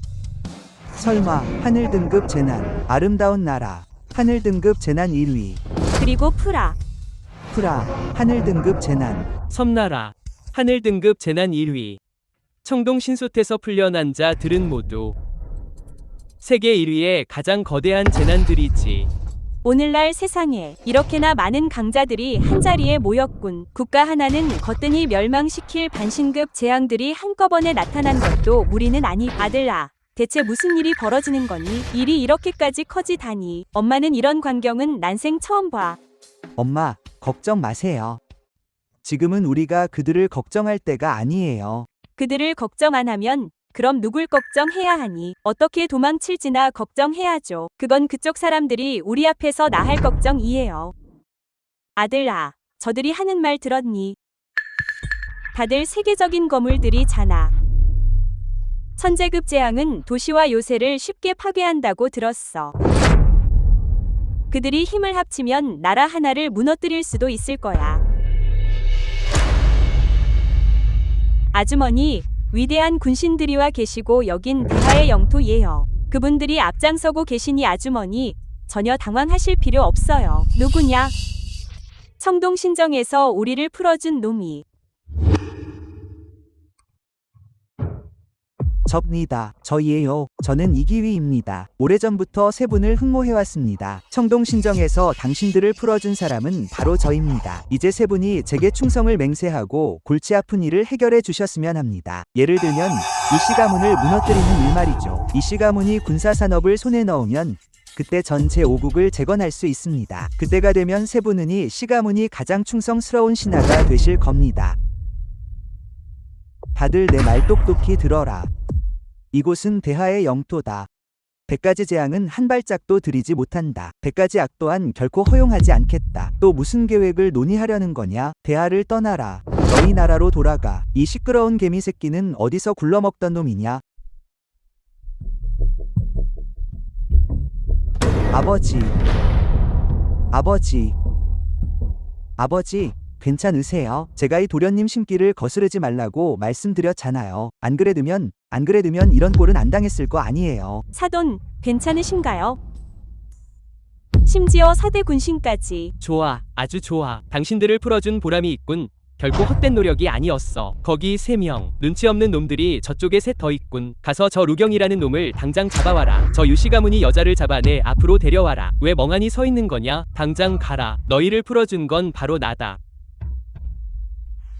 하늘 등급 재난. 아름다운 나라, 하늘 등급 재난 1위. 그리고 프라, 하늘 등급 재난. 섬나라, 하늘 등급 재난 1위. 청동 신솥에서 풀려난 자들은 모두 세계 1위의 가장 거대한 재난들이지. 오늘날 세상에 이렇게나 많은 강자들이 한자리에 모였군. 국가 하나는 거뜬히 멸망시킬 반신급 재앙들이 한꺼번에 나타난 것도 무리는 아니. 아들아, 대체 무슨 일이 벌어지는 거니? 일이 이렇게까지 커지다니. 엄마는 이런 광경은 난생 처음 봐. 엄마, 걱정 마세요. 지금은 우리가 그들을 걱정할 때가 아니에요. 그들을 걱정 안 하면 그럼 누굴 걱정해야 하니? 어떻게 도망칠지나 걱정해야죠. 그건 그쪽 사람들이 우리 앞에서 나 할 걱정이에요. 아들아, 저들이 하는 말 들었니? 다들 세계적인 거물들이잖아. 천재급 재앙은 도시와 요새를 쉽게 파괴한다고 들었어. 그들이 힘을 합치면 나라 하나를 무너뜨릴 수도 있을 거야. 아주머니, 위대한 군신들이와 계시고 여긴 대하의 영토예요. 그분들이 앞장서고 계시니 아주머니, 전혀 당황하실 필요 없어요. 누구냐? 청동신정에서 우리를 풀어준 놈이. 접니다. 저희예요. 저는 이기위입니다. 오래전부터 세 분을 흠모해왔습니다. 청동신정에서 당신들을 풀어준 사람은 바로 저입니다. 이제 세 분이 제게 충성을 맹세하고 골치 아픈 일을 해결해 주셨으면 합니다. 예를 들면 이씨 가문을 무너뜨리는 일 말이죠. 이씨 가문이 군사산업을 손에 넣으면 그때 전체 5국을 재건할 수 있습니다. 그때가 되면 세 분은이 씨 가문이 가장 충성스러운 신하가 되실 겁니다. 다들 내 말 똑똑히 들어라. 이곳은 대하의 영토다. 100가지 재앙은 한 발짝도 들이지 못한다. 100가지 악 또한 결코 허용하지 않겠다. 또 무슨 계획을 논의하려는 거냐? 대하를 떠나라. 너희 나라로 돌아가. 이 시끄러운 개미 새끼는 어디서 굴러먹던 놈이냐? 아버지. 아버지. 아버지. 괜찮으세요? 제가 이 도련님 심기를 거스르지 말라고 말씀드렸잖아요. 안 그래두면 이런 꼴은 안 당했을 거 아니에요. 사돈, 괜찮으신가요? 심지어 사대 군신까지. 좋아, 아주 좋아. 당신들을 풀어준 보람이 있군. 결코 헛된 노력이 아니었어. 거기 3명. 눈치 없는 놈들이 저쪽에 셋 더 있군. 가서 저 루경이라는 놈을 당장 잡아와라. 저 유씨 가문이 여자를 잡아내 앞으로 데려와라. 왜 멍하니 서 있는 거냐? 당장 가라. 너희를 풀어준 건 바로 나다.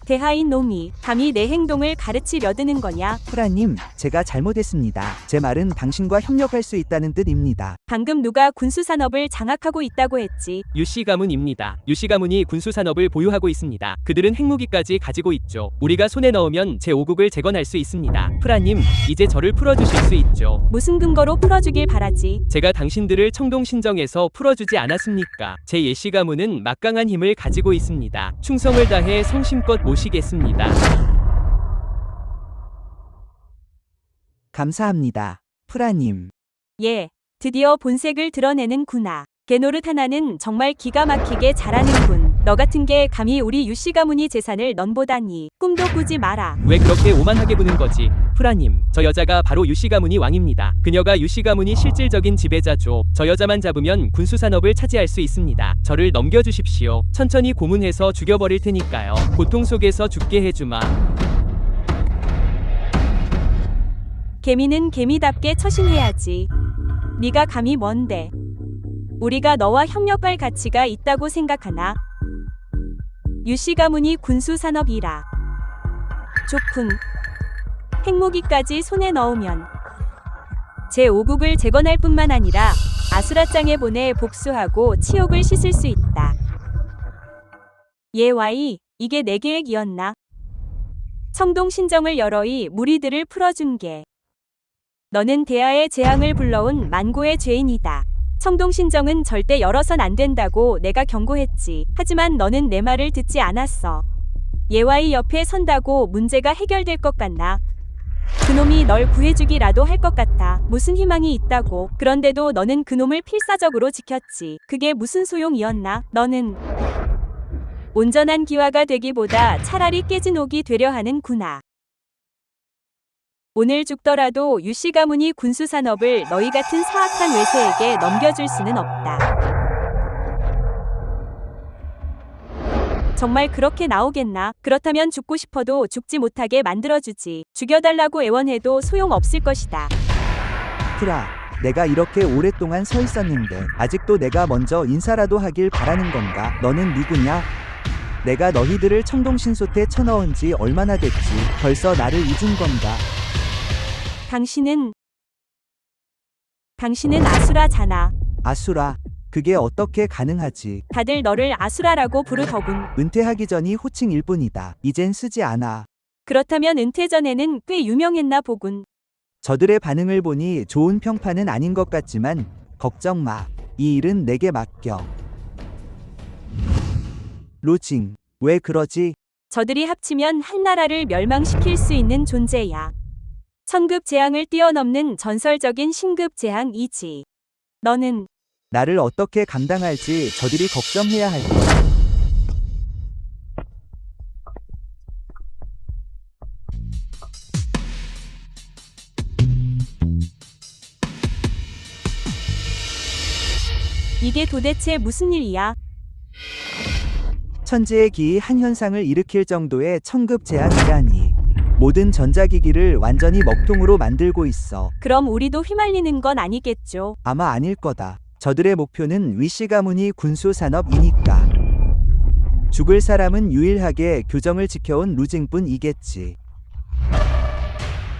대하인 놈이 감히 내 행동을 가르치려 드는 거냐? 프라님, 제가 잘못했습니다. 제 말은 당신과 협력할 수 있다는 뜻입니다. 방금 누가 군수산업을 장악하고 있다고 했지? 유씨 가문입니다. 유씨 가문이 군수산업을 보유하고 있습니다. 그들은 핵무기까지 가지고 있죠. 우리가 손에 넣으면 제5국을 재건할 수 있습니다. 프라님, 이제 저를 풀어주실 수 있죠. 무슨 근거로 풀어주길 바라지? 제가 당신들을 청동신정에서 풀어주지 않았습니까? 제 예씨 가문은 막강한 힘을 가지고 있습니다. 충성을 다해 성심껏 모시겠습니다. 감사합니다. 프라님. 예, 드디어 본색을 드러내는구나. 개노릇 하나는 정말 기가 막히게 잘하는군. 너 같은 게 감히 우리 유씨 가문이 재산을 넌보다니. 꿈도 꾸지 마라. 왜 그렇게 오만하게 구는 거지? 프라님, 저 여자가 바로 유씨 가문이 왕입니다. 그녀가 유씨 가문이 실질적인 지배자죠. 저 여자만 잡으면 군수산업을 차지할 수 있습니다. 저를 넘겨주십시오. 천천히 고문해서 죽여버릴 테니까요. 고통 속에서 죽게 해주마. 개미는 개미답게 처신해야지. 네가 감히 뭔데? 우리가 너와 협력할 가치가 있다고 생각하나? 유씨 가문이 군수산업이라. 좋군. 핵무기까지 손에 넣으면 제5국을 재건할 뿐만 아니라 아수라장에 보내 복수하고 치욕을 씻을 수 있다. 예와이, 이게 내 계획이었나? 청동신정을 열어이 무리들을 풀어준 게. 너는 대하의 재앙을 불러온 만고의 죄인이다. 청동신정은 절대 열어선 안 된다고 내가 경고했지. 하지만 너는 내 말을 듣지 않았어. 예와이 옆에 선다고 문제가 해결될 것 같나? 그놈이 널 구해주기라도 할 것 같아. 무슨 희망이 있다고. 그런데도 너는 그놈을 필사적으로 지켰지. 그게 무슨 소용이었나? 너는 온전한 기와가 되기보다 차라리 깨진 옥이 되려 하는구나. 오늘 죽더라도 유씨 가문이 군수산업을 너희 같은 사악한 외세에게 넘겨줄 수는 없다. 정말 그렇게 나오겠나? 그렇다면 죽고 싶어도 죽지 못하게 만들어주지. 죽여달라고 애원해도 소용없을 것이다. 프라, 내가 이렇게 오랫동안 서 있었는데 아직도 내가 먼저 인사라도 하길 바라는 건가? 너는 누구냐? 내가 너희들을 청동신솥에 쳐넣은 지 얼마나 됐지? 벌써 나를 잊은 건가? 당신은 아수라잖아. 아수라. 그게 어떻게 가능하지? 다들 너를 아수라라고 부르더군. 은퇴하기 전이 호칭일 뿐이다. 이젠 쓰지 않아. 그렇다면 은퇴 전에는 꽤 유명했나 보군. 저들의 반응을 보니 좋은 평판은 아닌 것 같지만 걱정 마. 이 일은 내게 맡겨. 루징, 왜 그러지? 저들이 합치면 한 나라를 멸망시킬 수 있는 존재야. 천급 재앙을 뛰어넘는 전설적인 신급 재앙이지. 너는 나를 어떻게 감당할지 저들이 걱정해야 할 거야. 이게 도대체 무슨 일이야? 천지의 기이 한 현상을 일으킬 정도의 천급 재앙이라니. 모든 전자기기를 완전히 먹통으로 만들고 있어. 그럼 우리도 휘말리는 건 아니겠죠. 아마 아닐 거다. 저들의 목표는 위시 가문이 군수 산업이니까. 죽을 사람은 유일하게 교정을 지켜온 루징뿐이겠지.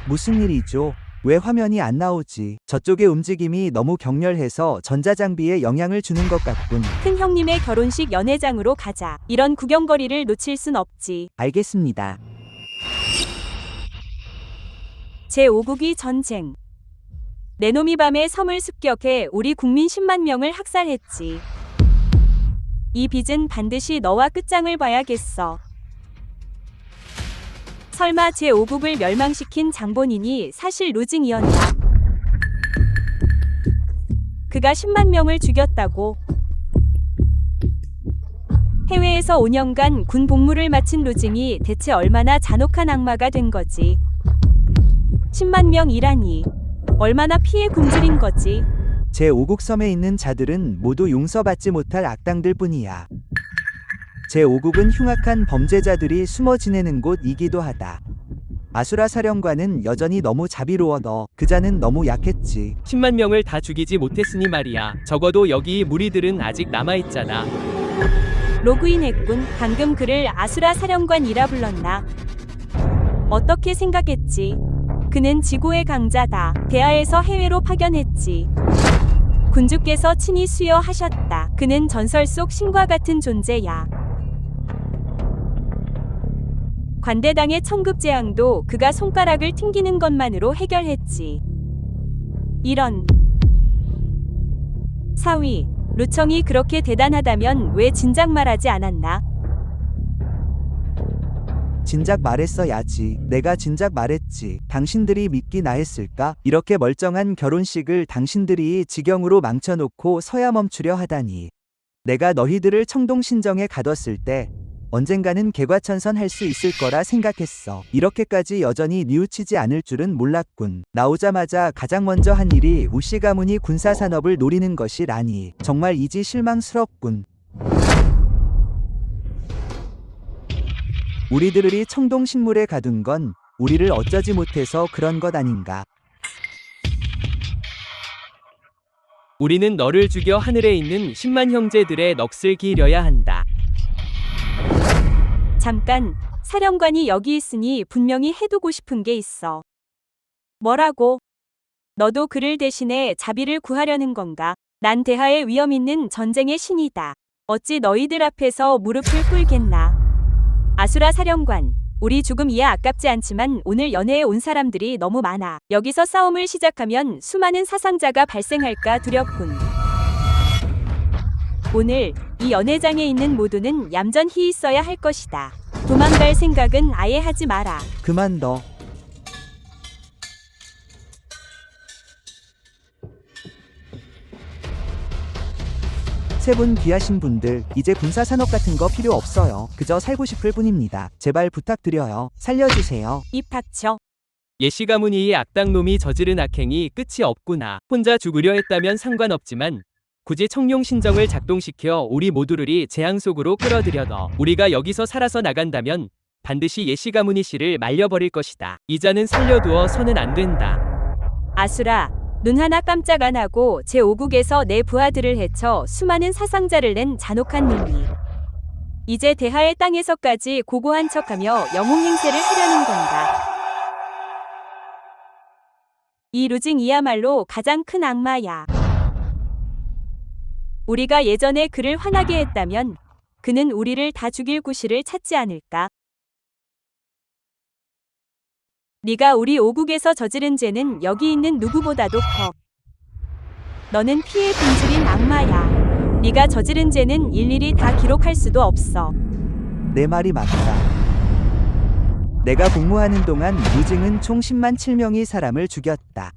무슨 일이죠? 왜 화면이 안 나오지? 저쪽의 움직임이 너무 격렬해서 전자장비에 영향을 주는 것 같군. 큰 형님의 결혼식 연회장으로 가자. 이런 구경거리를 놓칠 순 없지. 알겠습니다. 제5국이 전쟁. 내 놈이 밤에 섬을 습격해 우리 국민 10만 명을 학살했지. 이 빚은 반드시 너와 끝장을 봐야겠어. 설마 제5국을 멸망시킨 장본인이 사실 루징이었나? 그가 10만 명을 죽였다고? 해외에서 5년간 군 복무를 마친 루징이 대체 얼마나 잔혹한 악마가 된 거지? 10만 명이라니 얼마나 피해 굶주린 거지? 제5국 섬에 있는 자들은 모두 용서받지 못할 악당들 뿐이야. 제5국은 흉악한 범죄자들이 숨어 지내는 곳이기도 하다. 아수라 사령관은 여전히 너무 자비로워. 그자는 너무 약했지. 10만 명을 다 죽이지 못했으니 말이야. 적어도 여기 무리들은 아직 남아있잖아. 로그인했군. 방금 그를 아수라 사령관이라 불렀나? 어떻게 생각했지? 그는 지구의 강자다. 대하에서 해외로 파견했지. 군주께서 친히 수여하셨다. 그는 전설 속 신과 같은 존재야. 관대당의 천급 재앙도 그가 손가락을 튕기는 것만으로 해결했지. 이런. 사위, 루청이 그렇게 대단하다면 왜 진작 말하지 않았나? 진작 말했어야지. 내가 진작 말했지. 당신들이 믿기나 했을까? 이렇게 멀쩡한 결혼식을 당신들이 지경으로 망쳐놓고 서야 멈추려 하다니. 내가 너희들을 청동신정에 가뒀을 때 언젠가는 개과천선할 수 있을 거라 생각했어. 이렇게까지 여전히 뉘우치지 않을 줄은 몰랐군. 나오자마자 가장 먼저 한 일이 우시 가문이 군사산업을 노리는 것이라니. 정말 이지 실망스럽군. 우리들이 청동신물에 가둔 건 우리를 어쩌지 못해서 그런 것 아닌가. 우리는 너를 죽여 하늘에 있는 10만 형제들의 넋을 기려야 한다. 잠깐, 사령관이 여기 있으니 분명히 해두고 싶은 게 있어. 뭐라고? 너도 그를 대신해 자비를 구하려는 건가? 난 대하의 위험 있는 전쟁의 신이다. 어찌 너희들 앞에서 무릎을 꿇겠나? 아수라 사령관, 우리 죽음이야 아깝지 않지만 오늘 연회에 온 사람들이 너무 많아. 여기서 싸움을 시작하면 수많은 사상자가 발생할까 두렵군. 오늘 이 연회장에 있는 모두는 얌전히 있어야 할 것이다. 도망갈 생각은 아예 하지 마라. 그만 둬. 세 분 귀하신 분들, 이제 군사산업 같은 거 필요 없어요. 그저 살고 싶을 뿐입니다. 제발 부탁드려요. 살려주세요. 입 닥쳐. 예시 가문이 이 악당놈이 저지른 악행이 끝이 없구나. 혼자 죽으려 했다면 상관없지만 굳이 청룡신정을 작동시켜 우리 모두를 재앙 속으로 끌어들여 넣어 우리가 여기서 살아서 나간다면 반드시 예시 가문이 씨를 말려버릴 것이다. 이자는 살려두어서는 안 된다. 아수라, 눈 하나 깜짝 안 하고 제5국에서 내 부하들을 해쳐 수많은 사상자를 낸 잔혹한 놈이 이제 대하의 땅에서까지 고고한 척하며 영웅 행세를 하려는 건가? 이 루징이야말로 가장 큰 악마야. 우리가 예전에 그를 화나게 했다면 그는 우리를 다 죽일 구실을 찾지 않을까? 네가 우리 오국에서 저지른 죄는 여기 있는 누구보다도 커. 너는 피의 분질인 악마야. 네가 저지른 죄는 일일이 다 기록할 수도 없어. 내 말이 맞다. 내가 복무하는 동안 루징은 총 10만 7명이 사람을 죽였다.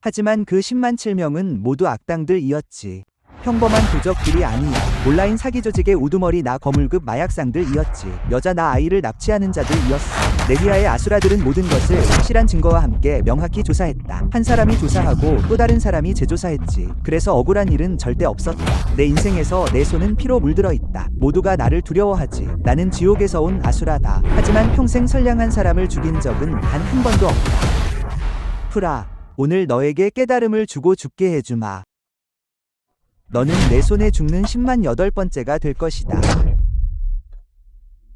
하지만 그 10만 7명은 모두 악당들이었지. 평범한 도적들이 아니야. 온라인 사기 조직의 우두머리 나 거물급 마약상들이었지. 여자 나 아이를 납치하는 자들이었어. 네리아의 아수라들은 모든 것을 확실한 증거와 함께 명확히 조사했다. 한 사람이 조사하고 또 다른 사람이 재조사했지. 그래서 억울한 일은 절대 없었다. 내 인생에서 내 손은 피로 물들어 있다. 모두가 나를 두려워하지. 나는 지옥에서 온 아수라다. 하지만 평생 선량한 사람을 죽인 적은 단 한 번도 없다. 프라, 오늘 너에게 깨달음을 주고 죽게 해주마. 너는 내 손에 죽는 10만 8번째가 될 것이다.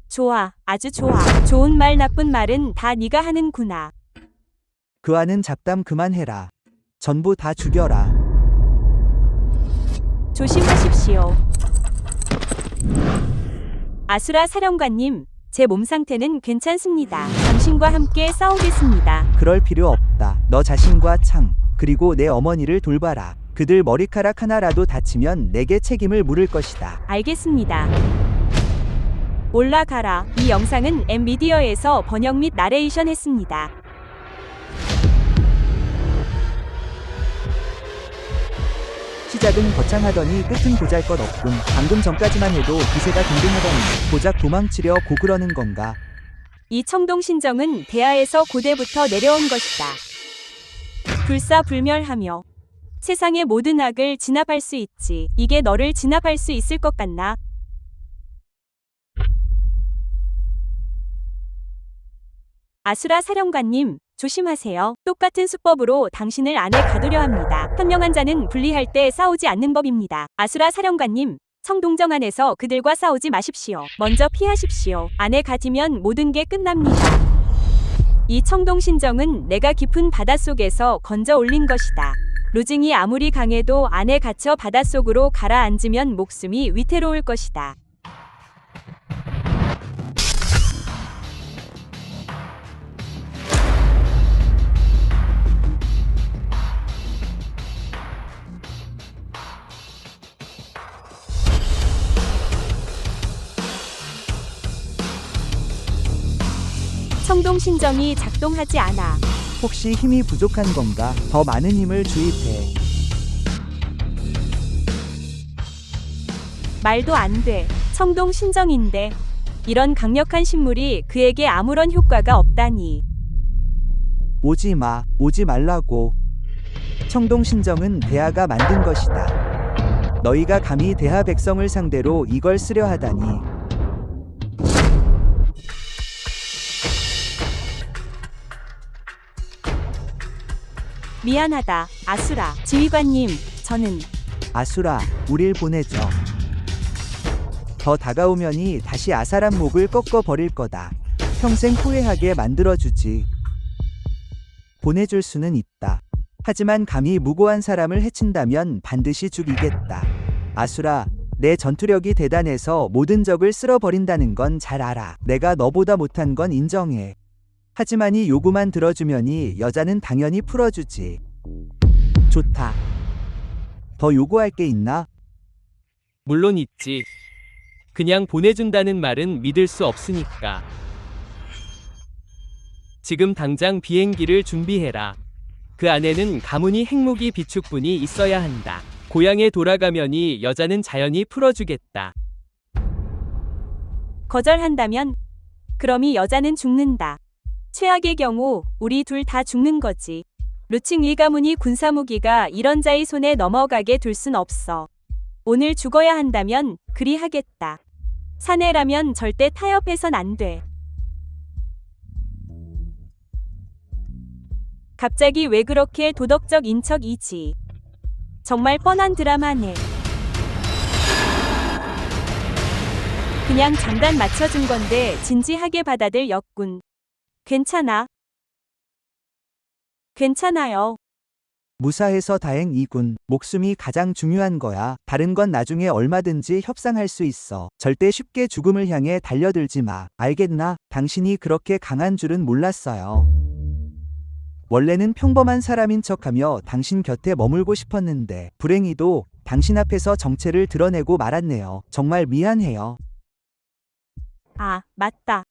좋아, 아주 좋아. 좋은 말 나쁜 말은 다 네가 하는구나. 그 아는 잡담 그만해라. 전부 다 죽여라. 조심하십시오. 아수라 사령관님, 제 몸 상태는 괜찮습니다. 당신과 함께 싸우겠습니다. 그럴 필요 없다. 너 자신과 창, 그리고 내 어머니를 돌봐라. 그들 머리카락 하나라도 다치면 내게 책임을 물을 것이다. 알겠습니다. 올라가라. 이 영상은 엠미디어에서 번역 및 나레이션 했습니다. 시작은 거창하더니 끝은 보잘것없군. 방금 전까지만 해도 기세가 등등하더니 고작 도망치려 고 그러는 건가? 이 청동신정은 대하에서 고대부터 내려온 것이다. 불사불멸하며 세상의 모든 악을 진압할 수 있지. 이게 너를 진압할 수 있을 것 같나? 아수라 사령관님, 조심하세요. 똑같은 수법으로 당신을 안에 가두려 합니다. 현명한 자는 분리할 때 싸우지 않는 법입니다. 아수라 사령관님, 청동정 안에서 그들과 싸우지 마십시오. 먼저 피하십시오. 안에 갇히면 모든 게 끝납니다. 이 청동신정은 내가 깊은 바닷속에서 건져 올린 것이다. 루징이 아무리 강해도 안에 갇혀 바닷속으로 가라앉으면 목숨이 위태로울 것이다. 청동신정이 작동하지 않아. 혹시 힘이 부족한 건가? 더 많은 힘을 주입해. 말도 안 돼. 청동신정인데. 이런 강력한 신물이 그에게 아무런 효과가 없다니. 오지 마. 오지 말라고. 청동신정은 대하가 만든 것이다. 너희가 감히 대하 백성을 상대로 이걸 쓰려 하다니. 미안하다, 아수라. 지휘관님, 저는 아수라, 우릴 보내줘. 더 다가오면이 다시 아사람 목을 꺾어 버릴 거다. 평생 후회하게 만들어주지. 보내줄 수는 있다. 하지만 감히 무고한 사람을 해친다면 반드시 죽이겠다. 아수라, 내 전투력이 대단해서 모든 적을 쓸어버린다는 건 잘 알아. 내가 너보다 못한 건 인정해. 하지만 이 요구만 들어주면이 여자는 당연히 풀어주지. 좋다. 더 요구할 게 있나? 물론 있지. 그냥 보내준다는 말은 믿을 수 없으니까. 지금 당장 비행기를 준비해라. 그 안에는 가문이 핵무기 비축분이 있어야 한다. 고향에 돌아가면이 여자는 자연히 풀어주겠다. 거절한다면 그럼 이 여자는 죽는다. 최악의 경우 우리 둘 다 죽는 거지. 루칭 이 가문이 군사무기가 이런 자의 손에 넘어가게 둘 순 없어. 오늘 죽어야 한다면 그리하겠다. 사내라면 절대 타협해선 안 돼. 갑자기 왜 그렇게 도덕적 인척이지? 정말 뻔한 드라마네. 그냥 장단 맞춰준 건데 진지하게 받아들 였군. 괜찮아. 괜찮아요. 무사해서 다행이군. 목숨이 가장 중요한 거야. 다른 건 나중에 얼마든지 협상할 수 있어. 절대 쉽게 죽음을 향해 달려들지 마. 알겠나? 당신이 그렇게 강한 줄은 몰랐어요. 원래는 평범한 사람인 척하며 당신 곁에 머물고 싶었는데 불행히도 당신 앞에서 정체를 드러내고 말았네요. 정말 미안해요. 아, 맞다.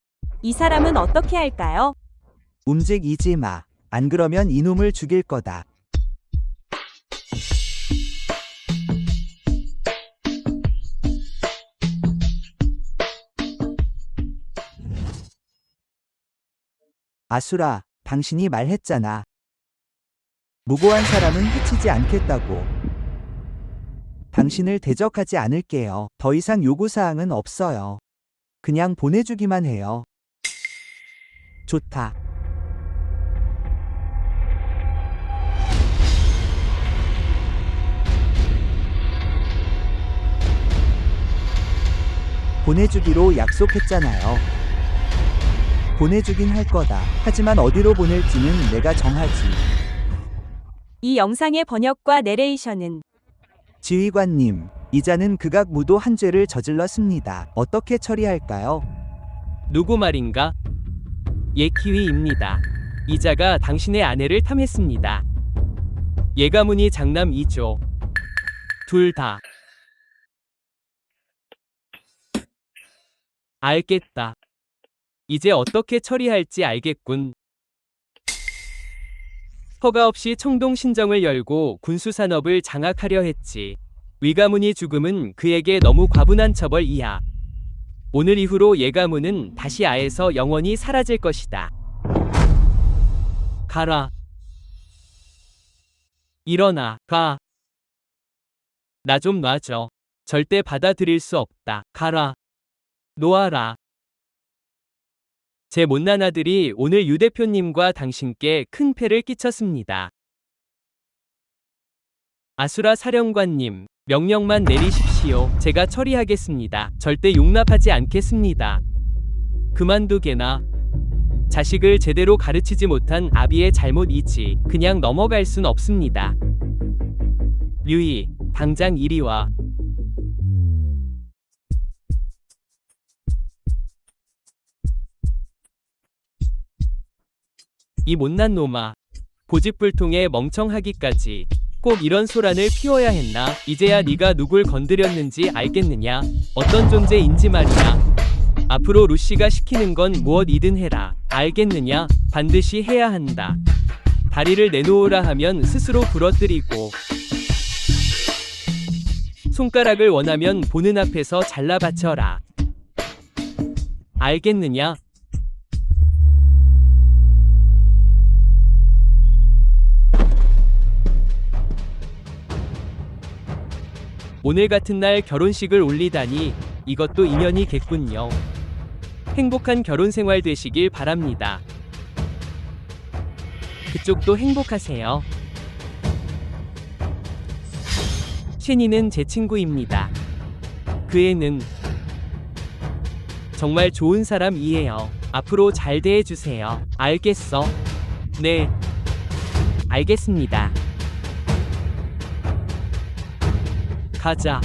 이 사람은 어떻게 할까요? 움직이지 마. 안 그러면 이놈을 죽일 거다. 아수라, 당신이 말했잖아. 무고한 사람은 해치지 않겠다고. 당신을 대적하지 않을게요. 더 이상 요구사항은 없어요. 그냥 보내주기만 해요. 좋다. 보내주기로 약속했잖아요. 보내주긴 할 거다. 하지만 어디로 보낼지는 내가 정하지. 이 영상의 번역과 내레이션은 지휘관님, 이자는 극악무도 한 죄를 저질렀습니다. 어떻게 처리할까요? 누구 말인가? 예키위입니다. 이자가 당신의 아내를 탐했습니다. 예가문이 장남 2조. 둘 다. 알겠다. 이제 어떻게 처리할지 알겠군. 허가 없이 청동신정을 열고 군수산업을 장악하려 했지. 위가문이 죽음은 그에게 너무 과분한 처벌이야. 오늘 이후로 예가문은 다시 아에서 영원히 사라질 것이다. 가라. 일어나, 가. 나 좀 놔줘. 절대 받아들일 수 없다. 가라. 놓아라. 제 못난 아들이 오늘 유 대표님과 당신께 큰 폐를 끼쳤습니다. 아수라 사령관님, 명령만 내리십시오. 제가 처리하겠습니다. 절대 용납하지 않겠습니다. 그만두게나. 자식을 제대로 가르치지 못한 아비의 잘못이지. 그냥 넘어갈 순 없습니다. 류이, 당장 이리 와. 이 못난 놈아. 고집불통에 멍청하기까지 꼭 이런 소란을 피워야 했나? 이제야 네가 누굴 건드렸는지 알겠느냐? 어떤 존재인지 말이야. 앞으로 루시가 시키는 건 무엇이든 해라. 알겠느냐? 반드시 해야 한다. 다리를 내놓으라 하면 스스로 부러뜨리고, 손가락을 원하면 보는 앞에서 잘라 바쳐라. 알겠느냐? 오늘 같은 날 결혼식을 올리다니 이것도 인연이겠군요. 행복한 결혼 생활 되시길 바랍니다. 그쪽도 행복하세요. 쉐니는 제 친구입니다. 그 애는 정말 좋은 사람이에요. 앞으로 잘 대해주세요. 알겠어? 네. 알겠습니다. 가자.